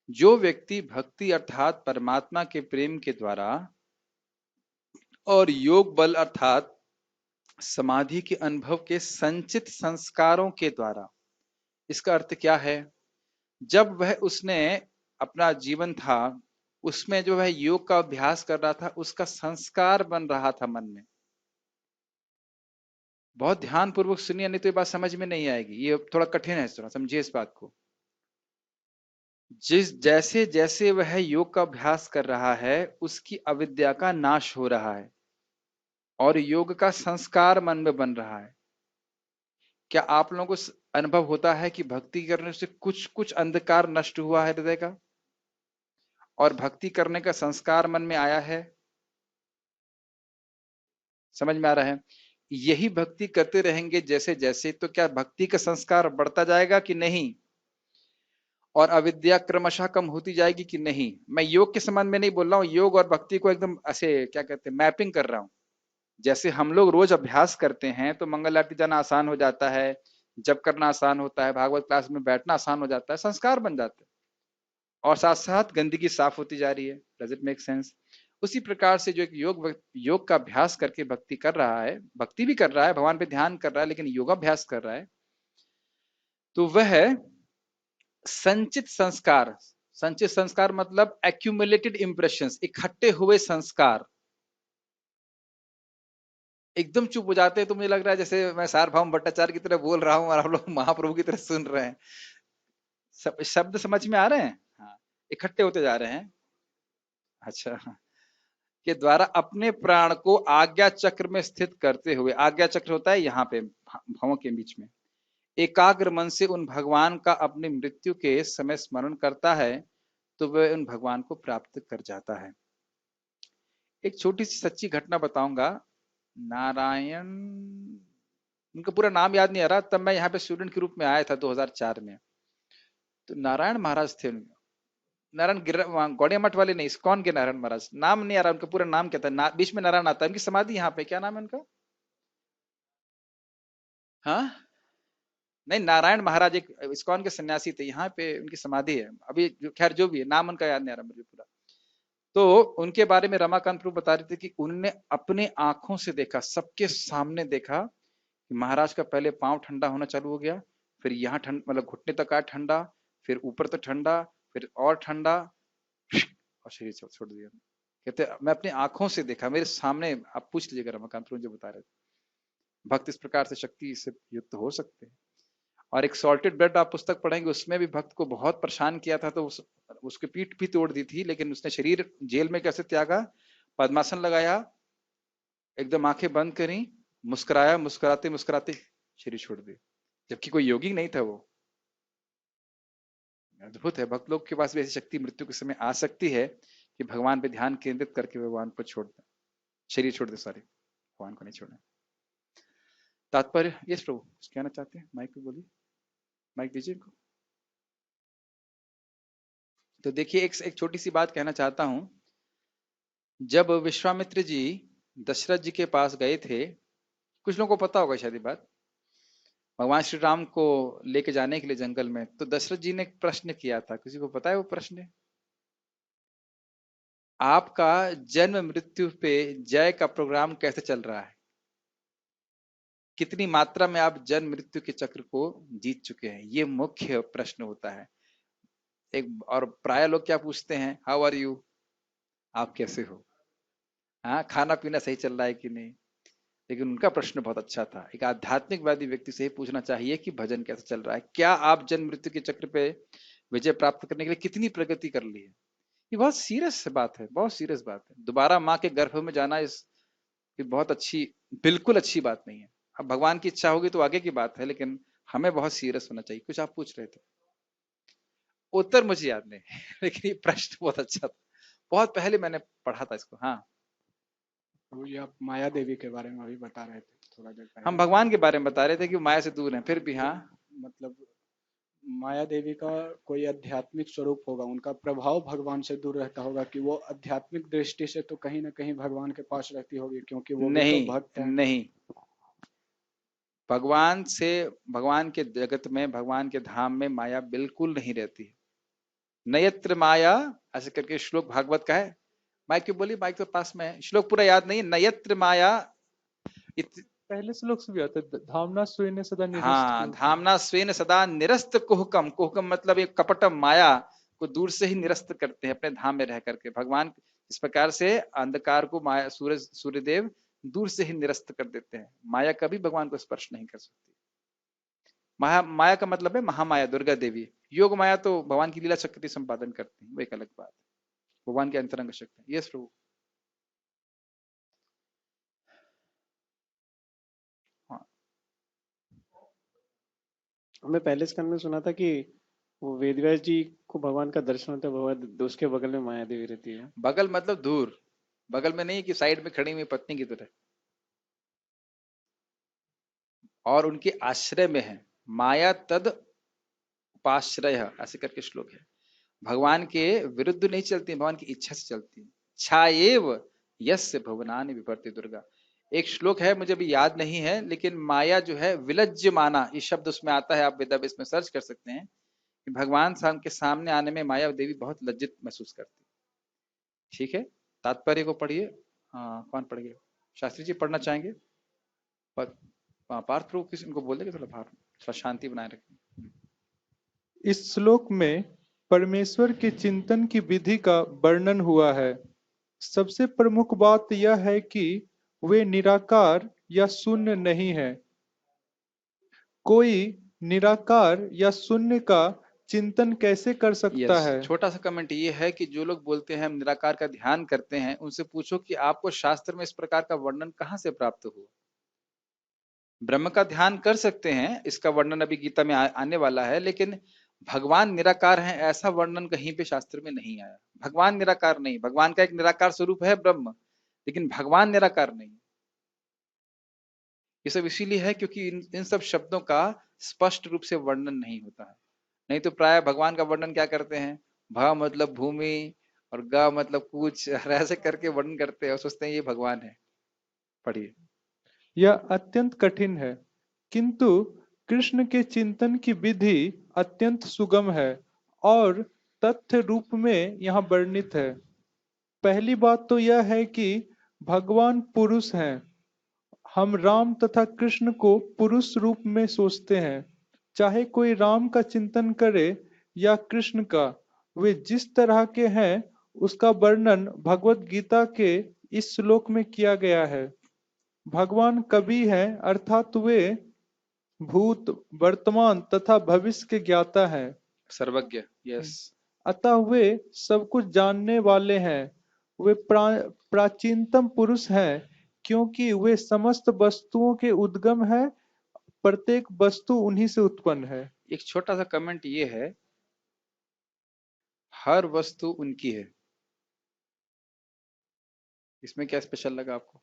जो व्यक्ति भक्ति अर्थात परमात्मा के प्रेम के द्वारा और योग बल अर्थात समाधि के अनुभव के संचित संस्कारों के द्वारा, इसका अर्थ क्या है, जब वह उसने अपना जीवन था उसमें जो वह योग का अभ्यास कर रहा था उसका संस्कार बन रहा था मन में। बहुत ध्यान पूर्वक सुनिए, नहीं तो ये बात समझ में नहीं आएगी, ये थोड़ा कठिन है, थोड़ा समझिए इस बात को। जैसे जैसे वह योग का अभ्यास कर रहा है उसकी अविद्या का नाश हो रहा है और योग का संस्कार मन में बन रहा है। क्या आप लोगों को अनुभव होता है कि भक्ति करने से कुछ कुछ अंधकार नष्ट हुआ है हृदय का और भक्ति करने का संस्कार मन में आया है? समझ में आ रहा है? यही भक्ति करते रहेंगे जैसे जैसे, तो क्या भक्ति का संस्कार बढ़ता जाएगा कि नहीं, और अविद्या क्रमशः कम होती जाएगी कि नहीं? मैं योग के संबंध में नहीं बोल रहा हूँ, योग और भक्ति को एकदम ऐसे क्या कहते हैं मैपिंग कर रहा हूँ। जैसे हम लोग रोज अभ्यास करते हैं तो मंगल आरती जाना आसान हो जाता है, जप करना आसान होता है, भागवत क्लास में बैठना आसान हो जाता है, संस्कार बन जाते हैं और साथ साथ गंदगी साफ होती जा रही है। Does it make sense? उसी प्रकार से जो एक योग का अभ्यास करके भक्ति कर रहा है, भक्ति भी कर रहा है, भगवान पे ध्यान कर रहा है, लेकिन योगाभ्यास कर रहा है, तो वह संचित संस्कार, संचित संस्कार मतलब एक्यूमुलेटेड इंप्रेशंस, इकट्ठे हुए संस्कार एकदम चुप हो जाते हैं। तो मुझे लग रहा है जैसे मैं सार्वभौम भट्टाचार्य की तरह बोल रहा हूं और आप लोग महाप्रभु की तरह सुन रहे हैं। शब्द समझ में आ रहे हैं? हाँ, इकट्ठे होते जा रहे हैं। अच्छा, के द्वारा अपने प्राण को आज्ञा चक्र में स्थित करते हुए, आज्ञा चक्र होता है यहाँ पे भवों के बीच में, एकाग्र मन से उन भगवान का अपनी मृत्यु के समय स्मरण करता है तो वह उन भगवान को प्राप्त कर जाता है। एक छोटी सी सच्ची घटना बताऊंगा। नारायण, उनका पूरा नाम याद नहीं आ रहा, तब मैं यहाँ पे स्टूडेंट के रूप में आया था 2004 में। तो नारायण महाराज थे, नारायण गौड़िया मठ वाले नहीं, इस्कॉन के नारायण महाराज, नाम नहीं आ रहा उनका पूरा नाम क्या था, बीच में नारायण आता है, उनकी समाधि यहाँ पे, क्या नाम है उनका? हाँ, नहीं नारायण महाराज एक इस्कॉन के सन्यासी थे, यहाँ पे उनकी समाधि है अभी, खैर जो भी है, नाम उनका याद नहीं आ रहा मुझे पूरा। तो उनके बारे में रमाकांत प्रभु बता रहे थे कि उन्होंने अपने आंखों से देखा, सबके सामने देखा कि महाराज का पहले पांव ठंडा होना चालू हो गया, फिर यहाँ ठंड मतलब घुटने तक आया ठंडा, फिर ऊपर तक ठंडा, फिर और ठंडा, और शरीर छोड़ दिया। कहते मैं अपनी आंखों से देखा, मेरे सामने, आप पूछ लीजिएगा रमाकांत प्रभु जो बता रहे थे। भक्त इस प्रकार से शक्ति से युक्त हो सकते हैं। और एक सॉल्टेड ब्रेड आप पुस्तक पढ़ेंगे, उसमें भी भक्त को बहुत परेशान किया था, तो उसकी पीठ भी तोड़ दी थी, लेकिन उसने शरीर जेल में कैसे त्यागा, पद्मासन लगाया, एकदम आंखें बंद करी, मुस्कुराया, मुस्कुराते मुस्कुराते शरीर छोड़ दिया, जबकि कोई योगी नहीं था वो। अद्भुत है, भक्त लोग के पास भी ऐसी शक्ति मृत्यु के समय आ सकती है कि भगवान पे ध्यान केंद्रित करके भगवान को छोड़ दें, शरीर छोड़ दे, सॉरी, भगवान को नहीं छोड़े। तात्पर्य, यस प्रभु कुछ कहना चाहते हैं? माइक पे बोलिए, माइक दीजिए इनको। तो देखिए एक छोटी सी बात कहना चाहता हूं। जब विश्वामित्र जी दशरथ जी के पास गए थे, कुछ लोगों को पता होगा शायद ये बात, भगवान श्री राम को लेके जाने के लिए जंगल में, तो दशरथ जी ने एक प्रश्न किया था, किसी को पता है वो प्रश्न? आपका जन्म मृत्यु पे जय का प्रोग्राम कैसे चल रहा है? कितनी मात्रा में आप जन्म मृत्यु के चक्र को जीत चुके हैं? ये मुख्य प्रश्न होता है। एक और प्राय लोग क्या पूछते हैं, हाउ आर यू, आप कैसे हो, हाँ खाना पीना सही चल रहा है कि नहीं। लेकिन उनका प्रश्न बहुत अच्छा था। एक आध्यात्मिकवादी व्यक्ति से ही पूछना चाहिए कि भजन कैसे चल रहा है, क्या आप जन्म मृत्यु के चक्र पे विजय प्राप्त करने के लिए कितनी प्रगति कर ली है। ये बहुत सीरियस बात है, बहुत सीरियस बात है। दोबारा माँ के गर्भ में जाना इस ये बहुत अच्छी, बिल्कुल अच्छी बात नहीं है। अब भगवान की इच्छा होगी तो आगे की बात है, लेकिन हमें बहुत सीरियस होना चाहिए। कुछ आप पूछ रहे थे, उत्तर मुझे याद नहीं लेकिन ये प्रश्न बहुत अच्छा था, बहुत पहले मैंने पढ़ा था इसको। हाँ, प्रभु जी आप माया देवी के बारे में अभी बता रहे थे थोड़ा देर हम पहले। भगवान के बारे में बता रहे थे कि वो माया से दूर हैं, फिर भी हाँ। मतलब माया देवी का कोई आध्यात्मिक स्वरूप होगा, उनका प्रभाव भगवान से दूर रहता होगा कि वो आध्यात्मिक दृष्टि से तो कहीं ना कहीं भगवान के पास रहती होगी, क्योंकि वो भी तो नहीं भक्त है। नहीं, भगवान से, भगवान के जगत में, भगवान के धाम में माया बिल्कुल नहीं रहती है। नयत्र माया ऐसे करके श्लोक भागवत का है। माइक क्यों बोली, माइक तो पास में है, श्लोक पूरा याद नहीं। नयत्र माया पहले श्लोक से भी आता है, धामना स्वेन सदा निरस्त हाँ, धामना स्वेन सदा निरस्त कुहकम। कुहकम मतलब ये कपटम माया को दूर से ही निरस्त करते हैं अपने धाम में रह करके। भगवान इस प्रकार से अंधकार को माया, सूरज सूर्यदेव दूर से ही निरस्त कर देते हैं। माया कभी भगवान को स्पर्श नहीं कर सकती। माया का मतलब है महामाया, दुर्गा देवी। योग माया तो भगवान की लीला शक्ति संपादन करती है, वो एक अलग बात है, भगवान की अंतरंग शक्ति। यस प्रभु। हाँ, हमने पहले स्कंद में सुना था कि वो वेदव्यास जी को भगवान का दर्शन होता है, भगवान उसके बगल में माया देवी रहती है। बगल मतलब दूर, बगल में नहीं कि साइड में खड़ी हुई पत्नी की तरह, और उनके आश्रय में है। माया तद उपाश्रय ऐसे करके श्लोक है। भगवान के विरुद्ध नहीं चलती, भगवान की इच्छा से चलती है। छाएव यस्य भुवनानि विभर्ति दुर्गा, एक श्लोक है, मुझे अभी याद नहीं है, लेकिन माया जो है विलज्य माना, ये शब्द उसमें आता है, आप वेदावेस में सर्च कर सकते हैं कि भगवान के सामने आने में माया देवी बहुत लज्जित महसूस करती। ठीक है, तात्पर्य को पढ़िए। हाँ, कौन पढ़िए, शास्त्री जी पढ़ना चाहेंगे? पार्थ प्रभु किसी उनको बोल देंगे थोड़ा बाहर, थोड़ा शांति बनाए रखें। इस श्लोक में परमेश्वर के चिंतन की विधि का वर्णन हुआ है। सबसे प्रमुख बात यह है कि वे निराकार या शून्य नहीं है। कोई निराकार या शून्य का चिंतन कैसे कर सकता है? छोटा सा कमेंट ये है कि जो लोग बोलते हैं हम निराकार का ध्यान करते हैं, उनसे पूछो कि आपको शास्त्र में इस प्रकार का वर्णन कहाँ से प्राप्त हुआ। ब्रह्म का ध्यान कर सकते हैं, इसका वर्णन अभी गीता में आने वाला है, लेकिन भगवान निराकार हैं ऐसा वर्णन कहीं पे शास्त्र में नहीं आया। भगवान निराकार नहीं, भगवान का एक निराकार स्वरूप है ब्रह्म, लेकिन भगवान निराकार नहीं। ये सब इसीलिए है क्योंकि इन सब शब्दों का स्पष्ट रूप से वर्णन नहीं होता है। नहीं तो प्राय भगवान का वर्णन क्या करते हैं, भ मतलब भूमि और ग मतलब कुछ ऐसे करके वर्णन करते हैं और सोचते हैं ये भगवान है। पढ़िए। यह अत्यंत कठिन है, किंतु कृष्ण के चिंतन की विधि अत्यंत सुगम है और तथ्य रूप में यहाँ वर्णित है। पहली बात तो यह है कि भगवान पुरुष हैं। हम राम तथा कृष्ण को पुरुष रूप में सोचते हैं। चाहे कोई राम का चिंतन करे या कृष्ण का, वे जिस तरह के हैं उसका वर्णन भगवत गीता के इस श्लोक में किया गया है। भगवान कवि हैं, अर्थात वे भूत, वर्तमान तथा भविष्य के ज्ञाता हैं। सर्वज्ञ, यस। अतः वे सब कुछ जानने वाले हैं। वे प्राचीनतम पुरुष हैं, क्योंकि वे समस्त वस्तुओं के उद्गम है। प्रत्येक वस्तु उन्हीं से उत्पन्न है। एक छोटा सा कमेंट ये है, हर वस्तु उनकी है। इसमें क्या स्पेशल लगा आपको?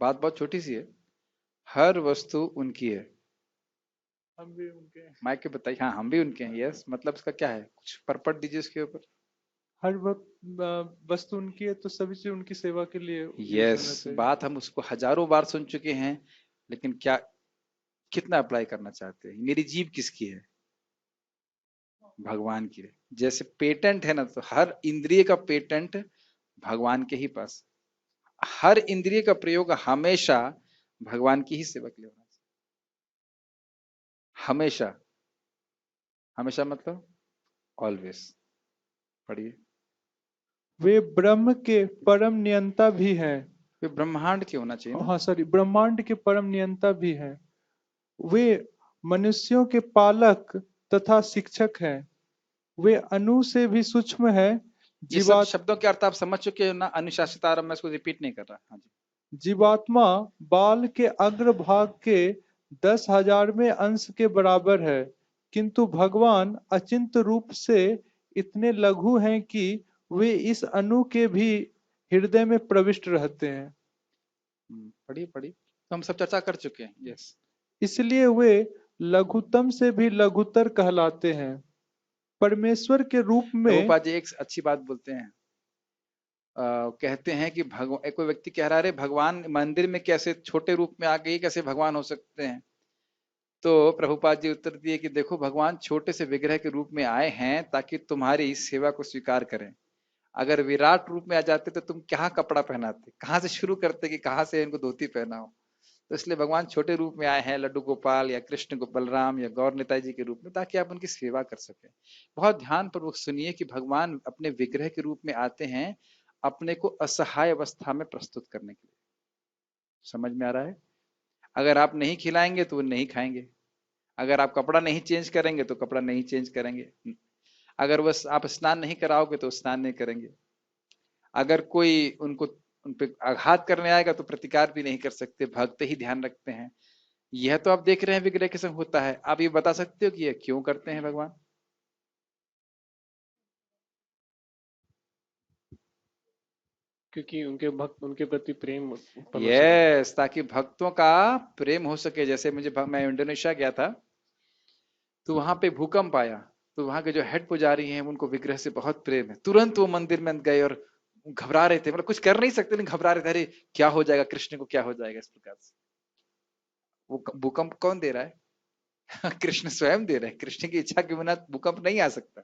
बात बहुत छोटी सी है, हर वस्तु उनकी है। हम भी उनके हैं। माइक के बताइए। हाँ, हम भी उनके हैं। यस मतलब इसका क्या है, कुछ परपट दीजिए इसके ऊपर। हर वस्तु उनकी है तो सभी से उनकी सेवा के लिए use होना यस, चाहिए। बात हम उसको हजारों बार सुन चुके हैं, लेकिन क्या कितना अप्लाई करना चाहते हैं। मेरी जीभ किसकी है? भगवान की रहे। जैसे पेटेंट है ना, तो हर इंद्रिय का पेटेंट भगवान के ही पास। हर इंद्रिय का प्रयोग हमेशा भगवान की ही सेवा के लिए होना चाहिए। हमेशा, हमेशा मतलब ऑलवेज। पढ़िए। वे ब्रह्म के परम नियंता भी हैं। वे ब्रह्मांड के होना चाहिए ना। हाँ सॉरी, ब्रह्मांड के परम नियंता भी हैं। वे मनुष्यों के पालक तथा शिक्षक हैं। वे अणु से भी सूक्ष्म है। ये सब जीवात शब्दों के अर्थ आप समझ चुके हो ना, अनुशासित आरंभ में इसको रिपीट नहीं कर रहा। हाँ जी। जीवात्मा बाल के अग्रभाग के 10,000वें अंश के बराबर है, किंतु भगवान अचिंत रूप से इतने लघु हैं कि वे इस अणु के भी हृदय में प्रविष्ट रहते हैं। पढ़िए पढ़िए, तो हम सब चर्चा कर चुके हैं। यस। इसलिए वे लघुतम से भी लघुतर कहलाते हैं। परमेश्वर के रूप में प्रभुपाद जी एक अच्छी बात बोलते हैं। कहते हैं कि भगवान, कोई व्यक्ति कह रहा है भगवान मंदिर में कैसे छोटे रूप में आ गए, कैसे भगवान हो सकते हैं? तो प्रभुपाद जी उत्तर दिए कि देखो, भगवान छोटे से विग्रह के रूप में आए हैं ताकि तुम्हारी सेवा को स्वीकार करें। अगर विराट रूप में आ जाते तो तुम क्या कपड़ा पहनाते, कहाँ से शुरू करते कि कहाँ से इनको धोती पहनाओ? तो इसलिए भगवान छोटे रूप में आए हैं, लड्डू गोपाल या कृष्ण बलराम या गौर निताई जी के रूप में, ताकि आप उनकी सेवा कर सके। बहुत ध्यान पूर्वक सुनिए कि भगवान अपने विग्रह के रूप में आते हैं अपने को असहाय अवस्था में प्रस्तुत करने के लिए। समझ में आ रहा है? अगर आप नहीं खिलाएंगे तो वो नहीं खाएंगे। अगर आप कपड़ा नहीं चेंज करेंगे तो कपड़ा नहीं चेंज करेंगे। अगर बस आप स्नान नहीं कराओगे तो स्नान नहीं करेंगे। अगर कोई उनको उन पे आघात करने आएगा तो प्रतिकार भी नहीं कर सकते, भक्त ही ध्यान रखते हैं। यह तो आप देख रहे हैं विग्रह के संग होता है। आप ये बता सकते हो कि यह क्यों करते हैं भगवान? क्योंकि उनके भक्त उनके प्रति प्रेम उत्पन्न हो सके। यस, ताकि भक्तों का प्रेम हो सके। जैसे मैं इंडोनेशिया गया था, तो वहां पे भूकंप आया, तो वहां के जो हेड पुजारी हैं उनको विग्रह से बहुत प्रेम है। तुरंत वो मंदिर में गए और घबरा रहे थे, मतलब कुछ कर नहीं सकते, लेकिन घबरा रहे थे, अरे क्या हो जाएगा, कृष्ण को क्या हो जाएगा, इस प्रकार से। वो भूकंप कौन दे रहा है? कृष्ण स्वयं दे रहे हैं। कृष्ण की इच्छा के बिना भूकंप नहीं आ सकता।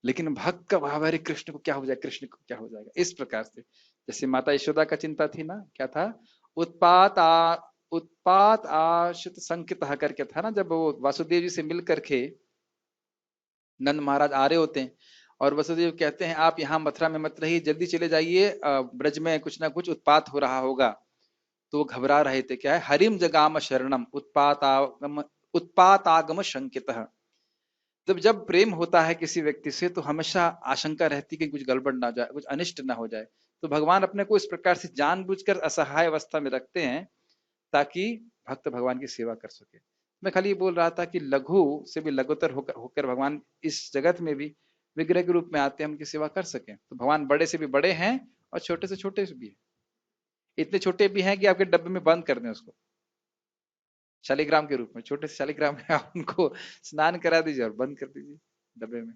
लेकिन भक्त का भाव है, कृष्ण को क्या हो जाएगा, कृष्ण को क्या हो जाएगा, इस प्रकार से। जैसे माता यशोदा का चिंता थी ना, क्या था? उत्पात आश्रित संकित करके था ना, जब वो वासुदेव जी से मिल करके नंद महाराज आ रहे होते हैं और वसुदेव कहते हैं आप यहाँ मथुरा में मत रहिए, जल्दी चले जाइए, ब्रज में कुछ ना कुछ उत्पात हो रहा होगा। तो वो घबरा रहे थे। क्या है? हरिम जगाम शरणम उत्पातागम शंकित। जब प्रेम होता है किसी व्यक्ति से तो हमेशा आशंका रहती कि कुछ गड़बड़ ना जाए, कुछ अनिष्ट ना हो जाए। तो भगवान अपने को इस प्रकार से जानबूझकर असहाय अवस्था में रखते हैं ताकि भक्त भगवान की सेवा कर सके। मैं खाली ये बोल रहा था कि लघु से भी लघुतर होकर भगवान इस जगत में भी विग्रह के रूप में आते हैं, उनकी सेवा कर सके। तो भगवान बड़े से भी बड़े हैं और छोटे से छोटे भी हैं। इतने छोटे भी हैं कि आपके डब्बे में बंद कर दें उसको, शालिग्राम के रूप में। छोटे से शालिग्राम में आप उनको स्नान करा दीजिए और बंद कर दीजिए डब्बे में।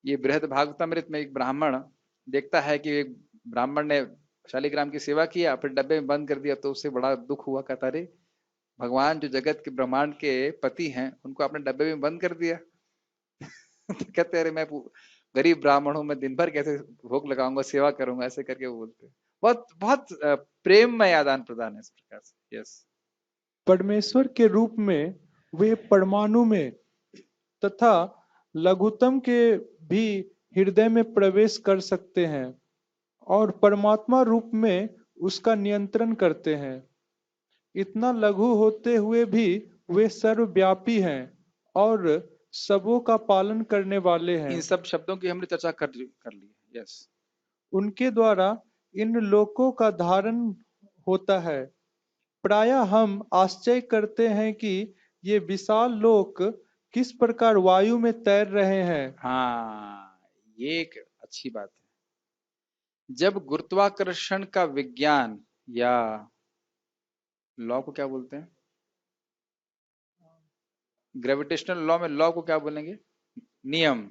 ये बृहद भागवतामृत में एक ब्राह्मण देखता है कि एक ब्राह्मण ने शालिग्राम की सेवा किया, फिर डब्बे में बंद कर दिया, तो उससे बड़ा दुख हुआ। कहता रे, भगवान जो जगत के ब्रह्मांड के पति हैं उनको आपने डब्बे में बंद कर दिया। तो कहते अरे मैं गरीब ब्राह्मण हूं, मैं दिन भर कैसे भोग लगाऊंगा, सेवा करूंगा, ऐसे करके वो बोलते हैं। बहुत बहुत प्रेम में आदान प्रदान है इस प्रकार से। यस। परमेश्वर के रूप में वे परमाणु में तथा लघुतम के भी हृदय में प्रवेश कर सकते हैं और परमात्मा रूप में उसका नियंत्रण करते हैं। इतना लघु होते हुए भी वे सर्वव्यापी हैं और सबों का पालन करने वाले हैं। इन सब शब्दों की हमने चर्चा कर ली है। यस। उनके द्वारा इन लोकों का धारण होता है। प्रायः हम आश्चर्य करते हैं कि ये विशाल लोक किस प्रकार वायु में तैर रहे हैं। हाँ, ये एक अच्छी बात है। जब गुरुत्वाकर्षण का विज्ञान या लॉ को क्या बोलते हैं, ग्रेविटेशनल लॉ में लॉ को क्या बोलेंगे, नियम।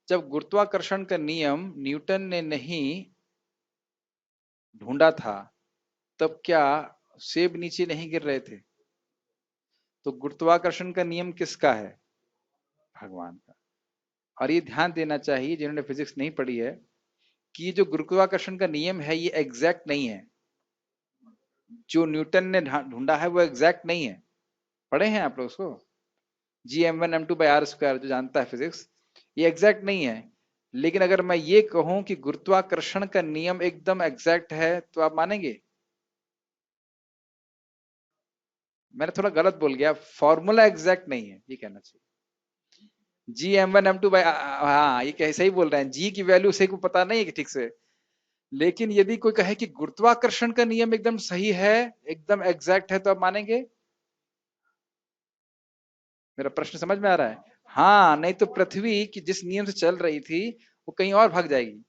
जब गुरुत्वाकर्षण का नियम न्यूटन ने नहीं ढूंढा था, तब क्या सेब नीचे नहीं गिर रहे थे? तो गुरुत्वाकर्षण का नियम किसका है? भगवान का। और ये ध्यान देना चाहिए जिन्होंने फिजिक्स नहीं पढ़ी है कि जो गुरुत्वाकर्षण का नियम है ये एग्जैक्ट नहीं है। जो न्यूटन ने ढूंढा है वो एग्जैक्ट नहीं है। पढ़े हैं आप लोग उसको? G m1m2/r², जो जानता है फिजिक्स, ये एग्जैक्ट नहीं है। लेकिन अगर मैं ये कहूं कि गुरुत्वाकर्षण का नियम एकदम एग्जैक्ट है तो आप मानेंगे? मैंने थोड़ा गलत बोल गया, फॉर्मूला एग्जैक्ट नहीं है ये कहना चाहिए। G m1m2 हाँ ये कैसे ही बोल रहे हैं, जी की वैल्यू सही को पता नहीं है कि ठीक से। लेकिन यदि कोई कहे कि गुरुत्वाकर्षण का नियम एकदम सही है, एकदम एग्जैक्ट है, तो आप मानेंगे? मेरा प्रश्न समझ में आ रहा है? हाँ, नहीं तो पृथ्वी की जिस नियम से चल रही थी वो कहीं और भाग जाएगी।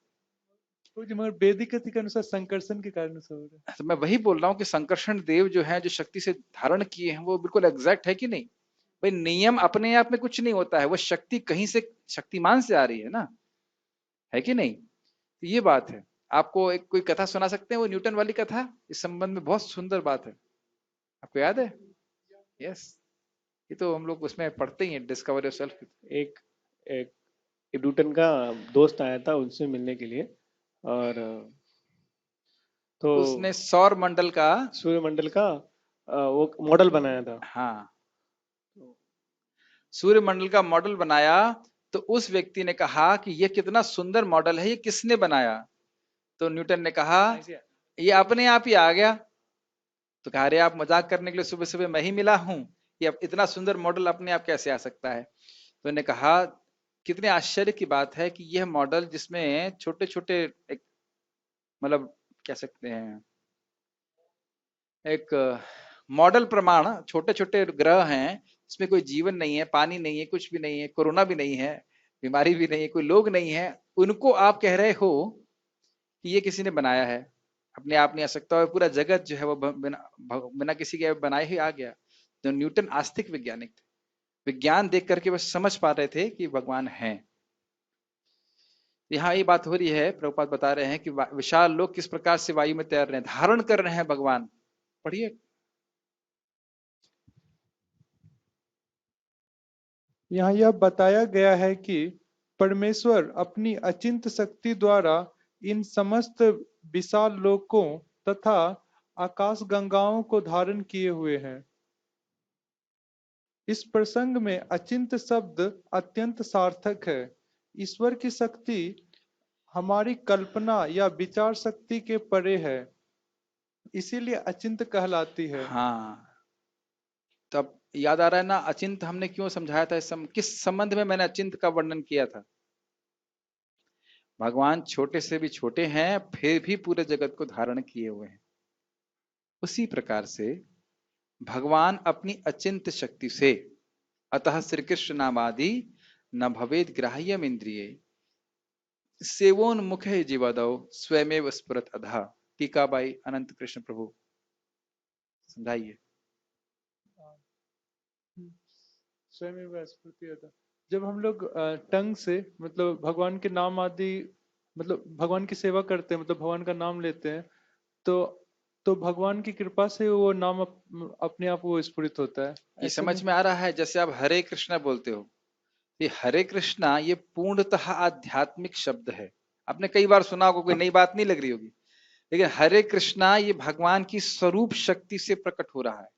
तो जो मगर वैदिक गति के अनुसार संकर्षण के कारण से हो रहा है। तो मैं वही बोल रहा हूँ कि संकर्षण देव जो है, जो शक्ति से धारण किए हैं, वो बिल्कुल एग्जैक्ट है कि नहीं? भाई नियम अपने आप में कुछ नहीं होता है, वो शक्ति कहीं से, शक्तिमान से आ रही है ना, है कि नहीं? तो ये बात है। आपको एक कोई कथा सुना सकते हैं, वो न्यूटन वाली कथा, इस संबंध में बहुत सुंदर बात है, आपको याद है? यस, ये तो हम लोग उसमें पढ़ते ही हैं, डिस्कवरी ऑफ सेल्फ। एक एक न्यूटन का दोस्त आया था उनसे मिलने के लिए, और तो उसने सौर मंडल का, सूर्यमंडल का वो मॉडल बनाया था। हाँ, सूर्य मंडल का मॉडल बनाया। तो उस व्यक्ति ने कहा कि ये कितना सुंदर मॉडल है, ये किसने बनाया? तो न्यूटन ने कहा ये अपने आप ही आ गया। तो कहा अरे आप मजाक करने के लिए सुबह सुबह मैं ही मिला हूं, ये अब इतना सुंदर मॉडल अपने आप कैसे आ सकता है? तो उन्होंने कहा कितने आश्चर्य की बात है कि यह मॉडल जिसमें छोटे छोटे, एक मतलब कह सकते हैं एक मॉडल प्रमाण छोटे छोटे ग्रह हैं, इसमें कोई जीवन नहीं है, पानी नहीं है, कुछ भी नहीं है, कोरोना भी नहीं है, बीमारी भी नहीं है, कोई लोग नहीं है, उनको आप कह रहे हो कि ये किसी ने बनाया है? अपने आप नहीं आ सकता, और पूरा जगत जो है वो बिना किसी के बनाए ही आ गया। तो न्यूटन आस्तिक वैज्ञानिक थे, विज्ञान देख करके बस समझ पा रहे थे कि भगवान है। यहाँ ये बात हो रही है, प्रभुपाद बता रहे हैं कि विशाल लोग किस प्रकार से वायु में तैर रहे हैं, धारण कर रहे हैं भगवान। पढ़िए। यहाँ यह बताया गया है कि परमेश्वर अपनी अचिंत शक्ति द्वारा इन समस्त विशाल लोकों तथा आकाश गंगाओं को धारण किए हुए हैं। इस प्रसंग में अचिंत शब्द अत्यंत सार्थक है। ईश्वर की शक्ति हमारी कल्पना या विचार शक्ति के परे है, इसीलिए अचिंत कहलाती है। हाँ, तब याद आ रहा है ना, अचिंत हमने क्यों समझाया था? किस संबंध में मैंने अचिंत का वर्णन किया था? भगवान छोटे से भी छोटे हैं, फिर भी पूरे जगत को धारण किए हुए हैं। उसी प्रकार से भगवान अपनी अचिंत शक्ति से, अतः श्री कृष्ण नामादि न भवेद ग्राह्यम इंद्रिये सेवोन्मुखे जीवदौ स्वयमेव स्फुरत अधा। टीका बाई अनंत कृष्ण प्रभु, समझाइए। जब हम लोग टंग से मतलब भगवान के नाम आदि, मतलब भगवान की सेवा करते हैं, मतलब भगवान का नाम लेते हैं, तो भगवान की कृपा से वो नाम अपने आप वो स्फुरित होता है। ये समझ में आ रहा है? जैसे आप हरे कृष्णा बोलते हो, ये हरे कृष्णा ये पूर्णतः आध्यात्मिक शब्द है। आपने कई बार सुना होगा, कोई नई बात नहीं लग रही होगी, लेकिन हरे कृष्णा ये भगवान की स्वरूप शक्ति से प्रकट हो रहा है।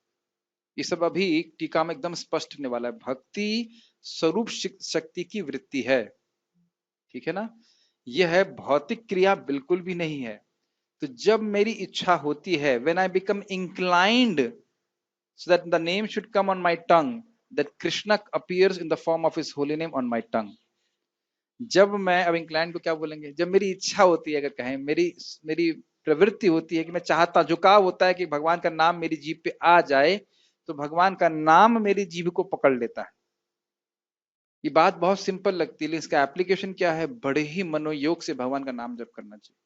ये सब अभी टीका में एकदम स्पष्ट होने वाला है। भक्ति स्वरूप शक्ति की वृत्ति है, ठीक है ना? यह है भौतिक क्रिया बिल्कुल भी नहीं है। तो जब मेरी इच्छा होती है, when I become inclined so that the name should come on my tongue, that Krishna appears in the form of his holy name on my tongue. जब मैं, अब इंक्लाइंड को क्या बोलेंगे? जब मेरी इच्छा होती है, अगर कहें मेरी प्रवृत्ति होती है कि मैं चाहता, झुकाव होता है कि भगवान का नाम मेरी जीभ पे आ जाए, तो भगवान का नाम मेरी जीभ को पकड़ लेता है। ये बात बहुत सिंपल लगती है, लेकिन इसका एप्लीकेशन क्या है? बड़े ही मनोयोग से भगवान का नाम जप करना चाहिए।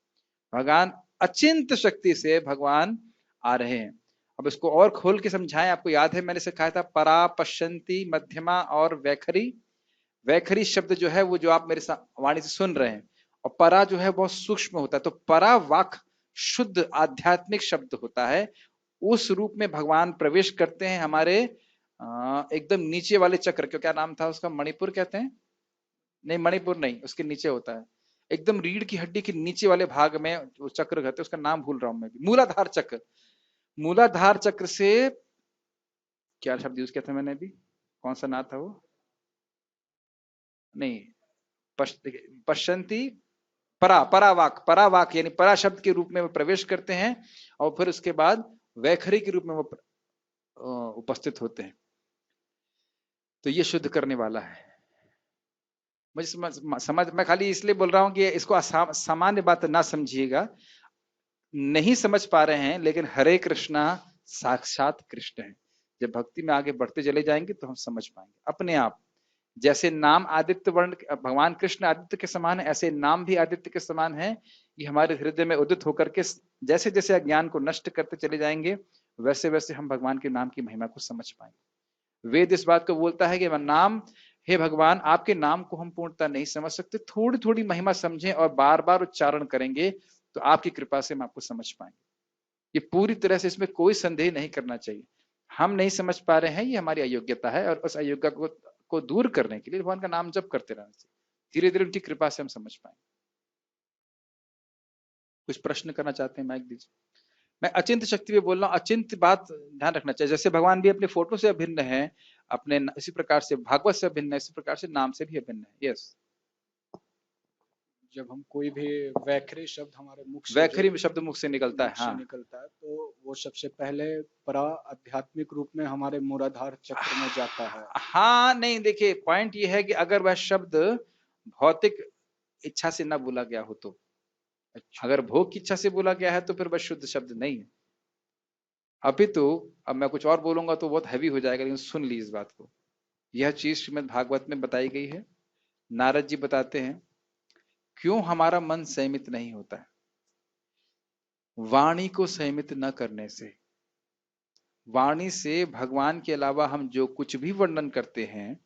भगवान अचिंत शक्ति से भगवान आ रहे हैं। अब इसको और खोल के समझाएं। आपको याद है मैंने सिखाया था परा, पश्यंती, मध्यमा और वैखरी। वैखरी शब्द जो है वो जो आप मेरे वाणी से सुन रहे हैं, और परा जो है बहुत सूक्ष्म होता है। तो परा वाक शुद्ध आध्यात्मिक शब्द होता है। उस रूप में भगवान प्रवेश करते हैं हमारे एकदम नीचे वाले चक्र, क्यों क्या नाम था उसका, मणिपुर कहते हैं? नहीं, मणिपुर नहीं, उसके नीचे होता है, एकदम रीढ़ की हड्डी के नीचे वाले भाग में वो चक्र कहते हैं, उसका नाम भूल रहा हूं मैं भी, मूलाधार चक्र। मूलाधार चक्र से क्या शब्द यूज किया था मैंने अभी, कौन सा नाम था वो, नहीं, पश्यंती, परावाक, परावाक यानी परा शब्द के रूप में वो प्रवेश करते हैं और फिर उसके बाद वैखरी के रूप में वो उपस्थित होते हैं। तो ये शुद्ध करने वाला है। मुझे समझ मैं खाली इसलिए बोल रहा हूं कि इसको सामान्य बात ना समझिएगा, नहीं समझ पा रहे हैं, लेकिन हरे कृष्णा साक्षात कृष्ण है। जब भक्ति में आगे बढ़ते चले जाएंगे तो हम समझ पाएंगे अपने आप। जैसे नाम आदित्य वर्ण, भगवान कृष्ण आदित्य के समान है, ऐसे नाम भी आदित्य के समान है। ये हमारे हृदय में उदित होकर के जैसे जैसे अज्ञान को नष्ट करते चले जाएंगे, वैसे वैसे हम भगवान के नाम की महिमा को समझ पाएंगे। वेद इस बात को बोलता है कि नाम, हे भगवान, आपके नाम को हम पूर्णतः नहीं समझ सकते, थोड़ी थोड़ी महिमा समझें और बार बार उच्चारण करेंगे तो आपकी कृपा से हम आपको समझ पाएंगे। ये पूरी तरह से, इसमें कोई संदेह नहीं करना चाहिए। हम नहीं समझ पा रहे हैं, ये हमारी अयोग्यता है, और उस अयोग्यता को दूर करने के लिए भगवान का नाम जप करते रहना चाहिए। धीरे धीरे उनकी कृपा से हम समझ पाएंगे। कुछ प्रश्न करना चाहते हैं, माइक दीजिए। मैं अचिंत शक्ति पे बोल रहा हूँ, अचिंत बात ध्यान रखना चाहिए। जैसे भगवान भी अपने फोटो से अभिन्न है, अपने इसी प्रकार से भागवत से अभिन्न है, इसी प्रकार से नाम से भी अभिन्न है। यस, जब हम कोई भी वैखरी शब्द हमारे मुख से, वैखरी शब्द मुख से निकलता है, हाँ, निकलता है, तो वो सबसे पहले परा आध्यात्मिक रूप में हमारे मूलाधार चक्र में जाता है। हाँ, नहीं, देखिए पॉइंट ये है कि अगर वह शब्द भौतिक इच्छा से ना बोला गया हो तो, अगर भोग की इच्छा से बोला गया है तो फिर वह शुद्ध शब्द नहीं है। अपितु अब मैं कुछ और बोलूंगा तो बहुत हैवी हो जाएगा, लेकिन सुन ली इस बात को। यह चीज श्रीमद् भागवत में बताई गई है। नारद जी बताते हैं क्यों हमारा मन संयमित नहीं होता है। वाणी को संयमित न करने से, वाणी से भगवान के अलावा हम जो कुछ भी वर्णन करते हैं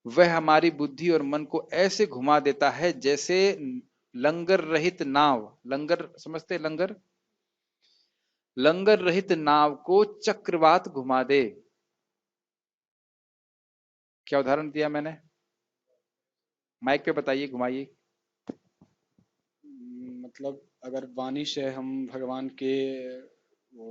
वह हमारी बुद्धि और मन को ऐसे घुमा देता है जैसे लंगर रहित नाव, लंगर समझते हैं, लंगर, लंगर रहित नाव को चक्रवात घुमा दे। क्या उदाहरण दिया मैंने, माइक पे बताइए, घुमाइए। मतलब अगर वाणी से हम भगवान के वो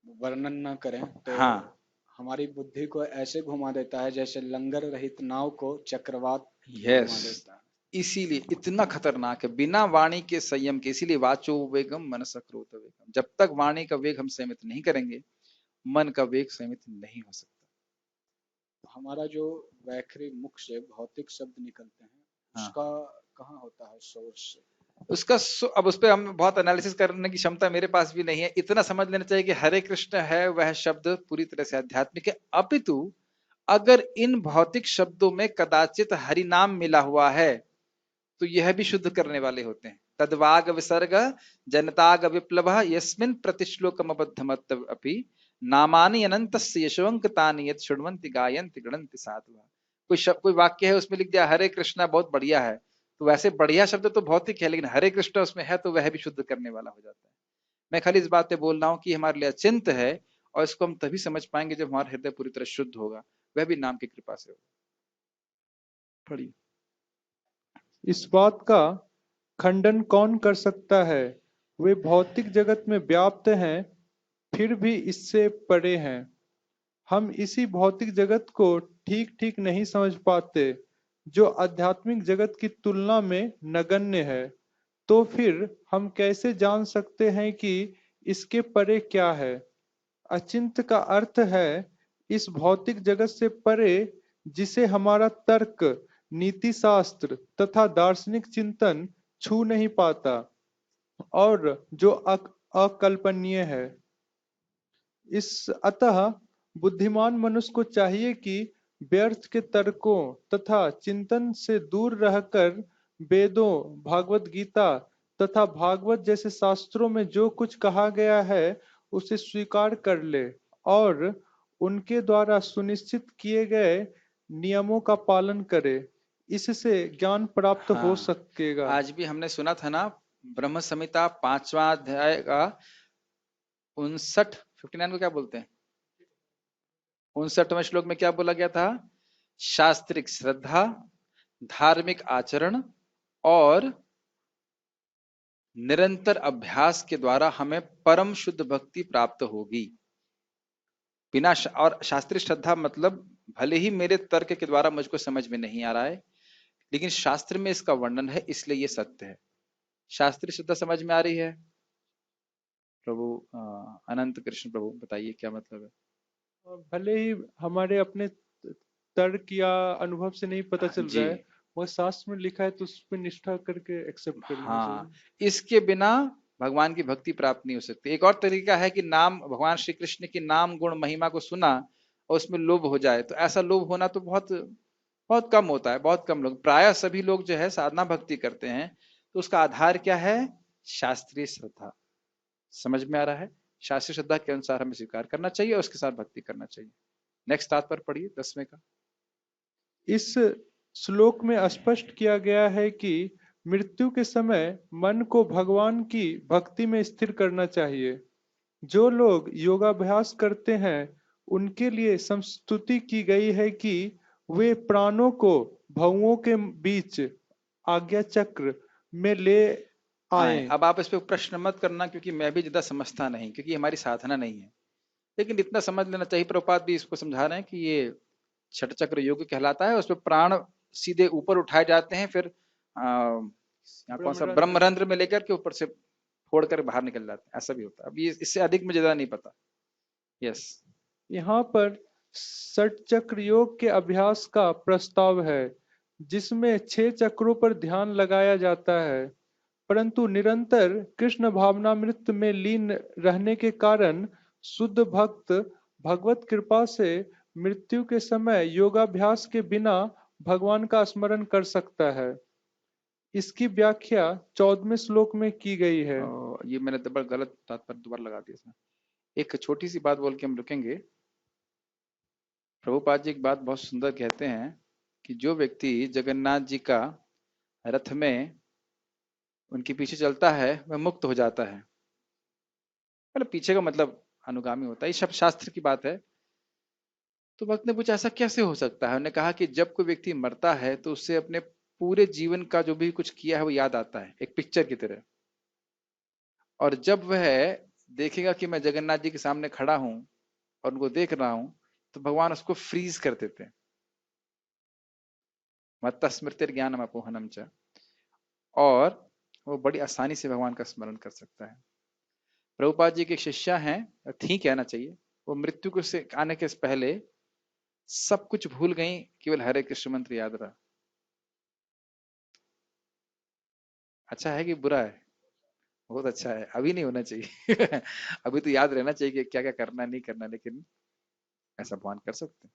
वर्णन न करें तो हाँ, हमारी बुद्धि को ऐसे घुमा देता है जैसे लंगर रहित नाव को चक्रवात घुमा यस, देता है। इसीलिए इतना खतरनाक है बिना वाणी के संयम के। इसीलिए वाचो वेगम मनस क्रोध वेगम, जब तक वाणी का वेग हम संयमित नहीं करेंगे, मन का वेग संयमित नहीं हो सकता। हमारा जो वैखरी मुख से भौतिक शब्द निकलते हैं, हाँ, उसका कहाँ होता है सोर्स? उसका अब उस पर हम बहुत एनालिसिस करने की क्षमता मेरे पास भी नहीं है। इतना समझ लेना चाहिए कि हरे कृष्ण है वह शब्द पूरी तरह से आध्यात्मिक है। अपितु अगर इन भौतिक शब्दों में कदाचित हरि नाम मिला हुआ है तो यह भी शुद्ध करने वाले होते हैं। तद्वाग विसर्ग जनताग विप्लव यस्मिन् प्रतिश्लोकम अबद्धमत अपि नामानि अनंतस्य यशवंकतानि यत् शृण्वन्ति गायन्ति गणन्ति साधुः। कोई वाक्य है उसमें लिख दिया हरे कृष्णा, बहुत बढ़िया है, तो वैसे बढ़िया शब्द तो भौतिक है, लेकिन हरे कृष्ण उसमें है तो वह भी शुद्ध करने वाला हो जाता है। मैं खाली इस बात पे बोल रहा हूँ कि हमारे लिए अचिंत है, और इसको हम तभी समझ पाएंगे जब हमारा हृदय पूरी तरह शुद्ध होगा, वह भी नाम की कृपा से होगा। पढ़िए। इस बात का खंडन कौन कर सकता है? वे भौतिक जगत में व्याप्त हैं, फिर भी इससे परे हैं। हम इसी भौतिक जगत को ठीक ठीक नहीं समझ पाते जो आध्यात्मिक जगत की तुलना में नगण्य है। तो फिर हम कैसे जान सकते हैं कि इसके परे क्या है? अचिंत का अर्थ है इस भौतिक जगत से परे, जिसे हमारा तर्क, नीति शास्त्र तथा दार्शनिक चिंतन छू नहीं पाता और जो अकल्पनीय है। इस अतः बुद्धिमान मनुष्य को चाहिए कि व्यर्थ के तर्कों तथा चिंतन से दूर रहकर वेदों, भागवत गीता तथा भागवत जैसे शास्त्रों में जो कुछ कहा गया है उसे स्वीकार कर ले और उनके द्वारा सुनिश्चित किए गए नियमों का पालन करे। इससे ज्ञान प्राप्त हो सकेगा। आज भी हमने सुना था ना, ब्रह्म संहिता 5वां अध्याय का 59, 59 को क्या बोलते हैं, 59वें श्लोक में क्या बोला गया था? शास्त्रिक श्रद्धा, धार्मिक आचरण और निरंतर अभ्यास के द्वारा हमें परम शुद्ध भक्ति प्राप्त होगी। बिना और शास्त्रीय श्रद्धा मतलब भले ही मेरे तर्क के द्वारा मुझको समझ में नहीं आ रहा है, लेकिन शास्त्र में इसका वर्णन है, इसलिए ये सत्य है। शास्त्रीय श्रद्धा समझ में आ रही है? प्रभु अनंत कृष्ण प्रभु बताइए क्या मतलब है? भले ही हमारे अपने तर्क या अनुभव से नहीं पता चल जी। रहा है, वो शास्त्र में लिखा है तो उस पर निष्ठा करके एक्सेप्ट कर लेना हाँ, चाहिए। इसके बिना भगवान की भक्ति प्राप्त नहीं हो सकती। एक और तरीका है कि नाम भगवान श्री कृष्ण की नाम गुण महिमा को सुना और उसमें लोभ हो जाए, तो ऐसा लोभ होना तो बहुत बहुत कम होता है। बहुत कम लोग, प्रायः सभी लोग जो है साधना भक्ति करते हैं, तो उसका आधार क्या है? शास्त्रीय श्रद्धा। समझ में आ रहा है? शास्त्रीय श्रद्धा के अनुसार हमें स्वीकार करना चाहिए और उसके साथ भक्ति करना चाहिए। नेक्स्ट तात्पर्य पढ़िए 10वें का। इस श्लोक में स्पष्ट किया गया है कि मृत्यु के समय मन को भगवान की भक्ति में स्थिर करना चाहिए। जो लोग योगाभ्यास करते हैं उनके लिए संस्तुति की गई है कि वे प्राणों को भवों के बीच आज्ञा चक्र में ले आए। अब आप इस पे प्रश्न मत करना, क्योंकि मैं भी ज्यादा समझता नहीं, क्योंकि हमारी साधना नहीं है। लेकिन इतना समझ लेना चाहिए, प्रभुपाद भी इसको समझा रहे हैं कि ये छठ चक्र योग कहलाता है। उसमें प्राण सीधे ऊपर उठाए जाते हैं, फिर यहाँ कौन सा ब्रह्मरंध्र में लेकर के ऊपर से फोड़ कर बाहर निकल जाते हैं, ऐसा भी होता है। अब ये इससे अधिक मुझे ज्यादा नहीं पता। यस, यहाँ पर षट चक्र योग के अभ्यास का प्रस्ताव है, जिसमें 6 चक्रों पर ध्यान लगाया जाता है, परंतु निरंतर कृष्ण भावनामृत में लीन रहने के कारण शुद्ध भक्त भगवत कृपा से मृत्यु के समय योगाभ्यास के बिना भगवान का स्मरण कर सकता है। इसकी व्याख्या 14वें श्लोक में की गई है। ये मैंने गलत तात्पर्य दोबारा लगा दिया इसमें। एक छोटी सी बात बोल के हम रुकेंगे। प्रभुपाद जी एक बात बहुत सुंदर कहते हैं कि जो व्यक्ति जगन्नाथ जी का रथ में उनके पीछे चलता है वह मुक्त हो जाता है। मतलब पीछे का मतलब अनुगामी होता है, ये सब शास्त्र की बात है। तो भक्त ने पूछा ऐसा कैसे हो सकता है? उन्होंने कहा कि जब कोई व्यक्ति मरता है तो उससे अपने पूरे जीवन का जो भी कुछ किया है वो याद आता है, एक पिक्चर की तरह। और जब वह देखेगा कि मैं जगन्नाथ जी के सामने खड़ा हूं और उनको देख रहा हूं, तो भगवान उसको फ्रीज कर देते हैं। मत्तः स्मृतिर्ज्ञानम अपोहनम च, और वो बड़ी आसानी से भगवान का स्मरण कर सकता है। प्रभुपाद जी के शिष्या हैं, थी कहना चाहिए, वो मृत्यु को से आने के पहले सब कुछ भूल गई, केवल हरे कृष्ण मंत्र याद रहा। अच्छा है कि बुरा है? बहुत अच्छा है। अभी नहीं होना चाहिए अभी तो याद रहना चाहिए कि क्या क्या करना नहीं करना, लेकिन ऐसा भगवान कर सकते हैं।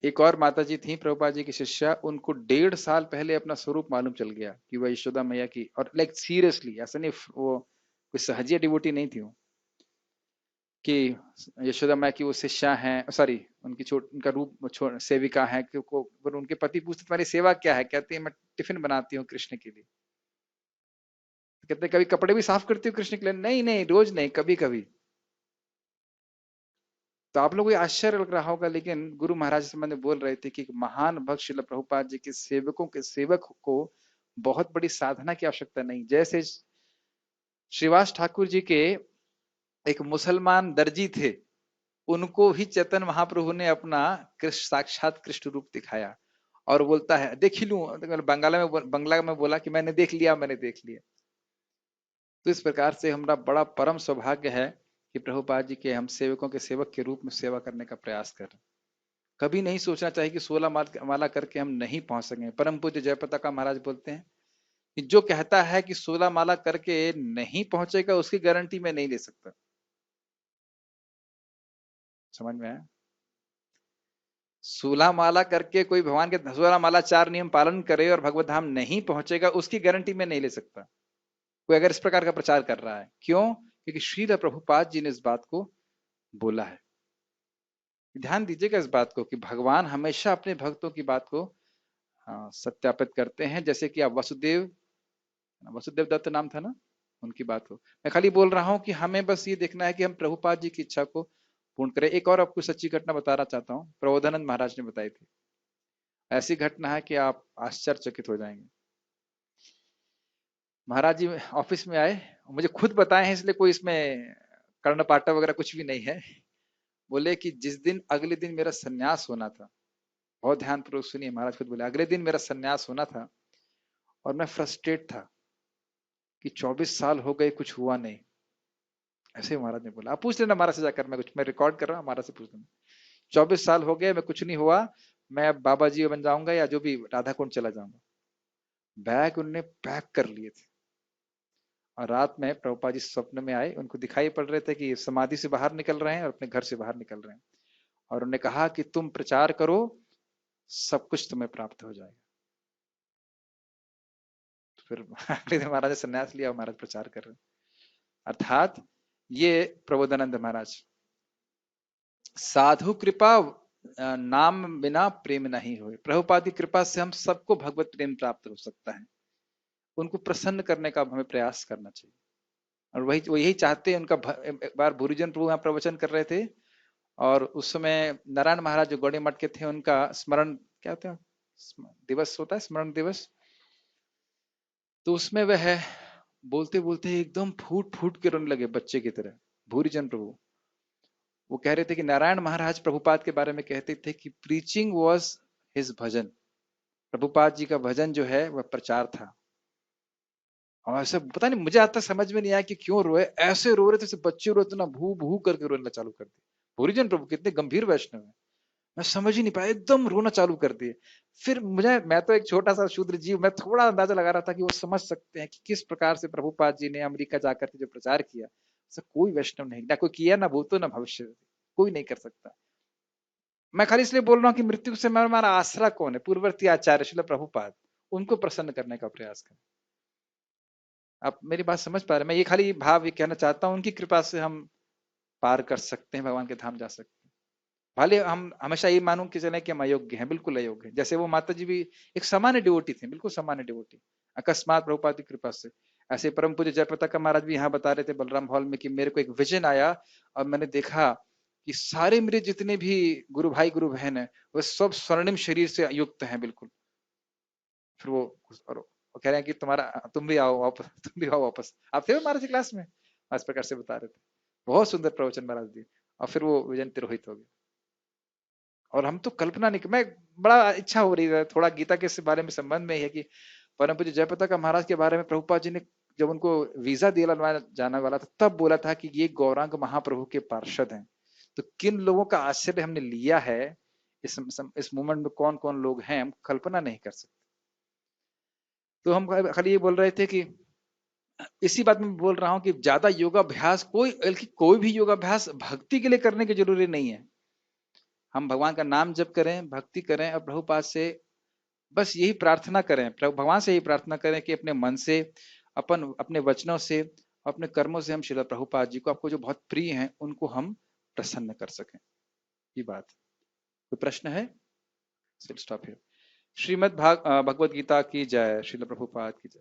एक और माता जी थी प्रभुपाद जी की शिष्या, उनको 1.5 साल पहले अपना स्वरूप मालूम चल गया कि वह यशोदा मैया की, और लाइक सीरियसली, ऐसा नहीं वो कोई सहजिया डिवोटी नहीं थी वो, कि यशोदा मैया की वो शिष्या हैं, सॉरी उनकी उनका रूप सेविका है। पर उनके पति पूछते तुम्हारी सेवा क्या है? कहती है मैं टिफिन बनाती हूँ कृष्ण के लिए। कहते कभी कपड़े भी साफ करती हूँ कृष्ण के लिए? नहीं नहीं, रोज नहीं, कभी कभी। तो आप लोगों को आश्चर्य लग रहा होगा, लेकिन गुरु महाराज संबंध में बोल रहे थे कि महान भक्त श्रील प्रभुपाद जी के सेवकों के सेवक को बहुत बड़ी साधना की आवश्यकता नहीं। जैसे श्रीवास ठाकुर जी के एक मुसलमान दर्जी थे, उनको भी चैतन्य महाप्रभु ने अपना कृष्ण साक्षात कृष्ण रूप दिखाया, और बोलता है देख ही लूं, बंगला में बोला कि मैंने देख लिया, मैंने देख लिया। तो इस प्रकार से हमारा बड़ा परम सौभाग्य है कि प्रभुपाद जी के हम सेवकों के सेवक के रूप में सेवा करने का प्रयास कर। कभी नहीं सोचना चाहिए कि 16 माला करके हम नहीं पहुंच सकेंगे। परम पूज्य जयप्रताप महाराज बोलते हैं कि जो कहता है कि 16 माला करके नहीं पहुंचेगा, उसकी गारंटी मैं नहीं ले सकता। समझ में आया? 16 माला करके कोई भगवान के 16 माला 4 नियम पालन करे और भगवत धाम नहीं पहुंचेगा, उसकी गारंटी मैं नहीं ले सकता, कोई अगर इस प्रकार का प्रचार कर रहा है। क्यों? क्योंकि श्रील प्रभुपाद जी ने इस बात को बोला है। ध्यान दीजिएगा इस बात को कि भगवान हमेशा अपने भक्तों की बात को सत्यापित करते हैं। जैसे कि आप वसुदेव दत्त नाम था ना, उनकी बात हो। मैं खाली बोल रहा हूं कि हमें बस ये देखना है कि हम प्रभुपाद जी की इच्छा को पूर्ण करे। एक और आपको सच्ची घटना बताना चाहता हूँ, प्रबोधानंद महाराज ने बताई थी। ऐसी घटना है कि आप आश्चर्यचकित हो जाएंगे। महाराज जी ऑफिस में आए, मुझे खुद बताए हैं इसलिए कोई इसमें कर्णपाठा वगैरह कुछ भी नहीं है। बोले कि जिस दिन अगले दिन मेरा सन्यास होना था, बहुत ध्यानपूर्वक सुनिए, महाराज खुद बोले अगले दिन मेरा सन्यास होना था और मैं फ्रस्ट्रेट था कि 24 साल हो गए कुछ हुआ नहीं। ऐसे महाराज ने बोला। आप पूछ लेना महाराज से जाकर, मैं रिकॉर्ड कर रहा हूँ, महाराज से पूछ लेना। 24 साल हो गए, मैं कुछ नहीं हुआ, मैं अब बाबा जी बन जाऊंगा या जो भी राधा कुंड चला जाऊंगा। बैग उनने पैक कर लिए थे और रात में प्रभुपाद जी स्वप्न में आए, उनको दिखाई पड़ रहे थे कि समाधि से बाहर निकल रहे हैं और अपने घर से बाहर निकल रहे हैं, और उन्होंने कहा कि तुम प्रचार करो, सब कुछ तुम्हें प्राप्त हो जाएगा। फिर अगले दिन महाराज ने संन्यास लिया और महाराज प्रचार कर रहे हैं। अर्थात ये प्रबोधानंद महाराज, साधु कृपा नाम बिना प्रेम नहीं हुए। प्रभुपाद की कृपा से हम सबको भगवत प्रेम प्राप्त हो सकता है। उनको प्रसन्न करने का हमें प्रयास करना चाहिए, और वही वो यही चाहते हैं। उनका एक बार भूरिजन प्रभु यहाँ प्रवचन कर रहे थे और उस समय नारायण महाराज जो गौड़ी मठ के थे, उनका स्मरण क्या होता है, दिवस होता है, स्मरण दिवस। तो उसमें वह बोलते बोलते एकदम फूट फूट के रोने लगे बच्चे की तरह, भूरिजन प्रभु। वो कह रहे थे कि नारायण महाराज प्रभुपाद के बारे में कहते थे कि प्रीचिंग वॉज हिज भजन। प्रभुपाद जी का भजन जो है वह प्रचार था। और ऐसे पता नहीं, मुझे आज तक समझ में नहीं आया कि क्यों रोए, ऐसे रो रहे थे बच्चे रोते ना, भू भू करके रोना चालू कर दिए। भूरिजन प्रभु कितने गंभीर वैष्णव है, मैं समझ ही नहीं पाया, एकदम रोना चालू कर दिए। फिर मैं तो एक छोटा सा शूद्र जीव, मैं थोड़ा अंदाजा लगा रहा था कि वो समझ सकते हैं कि किस प्रकार से प्रभुपाद जी ने अमेरिका जाकर के जो प्रचार किया, ऐसा कोई वैष्णव नहीं, ना कोई किया, ना भूतो ना भविष्य, कोई नहीं कर सकता। मैं खाली इसलिए बोल रहा हूँ कि मृत्यु से हमारा आसरा कौन है, पूर्ववर्ती आचार्य श्रील प्रभुपाद, उनको प्रसन्न करने का प्रयास करें। आप मेरी बात समझ पा रहे हैं? मैं ये खाली भाव ये कहना चाहता हूँ, उनकी कृपा से हम पार कर सकते हैं, भगवान के धाम जा सकते हैं। भले हम हमेशा ये मानूं कि चले कि हम अयोग्य हैं, बिल्कुल अयोग्य हैं। जैसे वो माता जी भी एक सामान्य डिवोटी थी, बिल्कुल सामान्य डिवोटी, अकस्मात प्रभुपाद की कृपा से। ऐसे परम पूज्य जयप्रताप महाराज भी यहाँ बता रहे थे बलराम हॉल में कि मेरे को एक विजन आया और मैंने देखा कि सारे मेरे जितने भी गुरु भाई गुरु बहन है वो सब स्वर्णिम शरीर से युक्त हैं बिल्कुल। फिर वो कह रहे हैं कि तुम भी आओ वापस, तुम भी आओ वापस। आप थे महाराज क्लास में, इस प्रकार से बता रहे थे। बहुत सुंदर प्रवचन महाराज दिए, और फिर वो विजन तिरोहित हो गया। और हम तो कल्पना नहीं, मैं बड़ा इच्छा हो रही है थोड़ा गीता के बारे में संबंध में है कि परम पूज्य जयप्रताप महाराज के बारे में प्रभुपाद जी ने जब उनको वीजा दिया जाने वाला था, तब बोला था कि ये गौरांग महाप्रभु के पार्षद हैं। तो किन लोगों का आश्रय हमने लिया है, इस मूवमेंट में कौन कौन लोग हैं, हम कल्पना नहीं कर सकते। तो हम खाली ये बोल रहे थे कि इसी बात में बोल रहा हूं कि ज्यादा योगाभ्यास कोई भी योगाभ्यास भक्ति के लिए करने की जरूरी नहीं है। हम भगवान का नाम जप करें, भक्ति करें, और प्रभुपाद से बस यही प्रार्थना करें, भगवान से यही प्रार्थना करें कि अपने मन से, अपने वचनों से, अपने कर्मों से हम श्रील प्रभुपाद जी को, आपको जो बहुत प्रिय हैं, उनको हम प्रसन्न कर सकें। ये बात। कोई प्रश्न है? Stop here. श्रीमद् भगवद गीता की जय। श्रील प्रभुपाद की जय।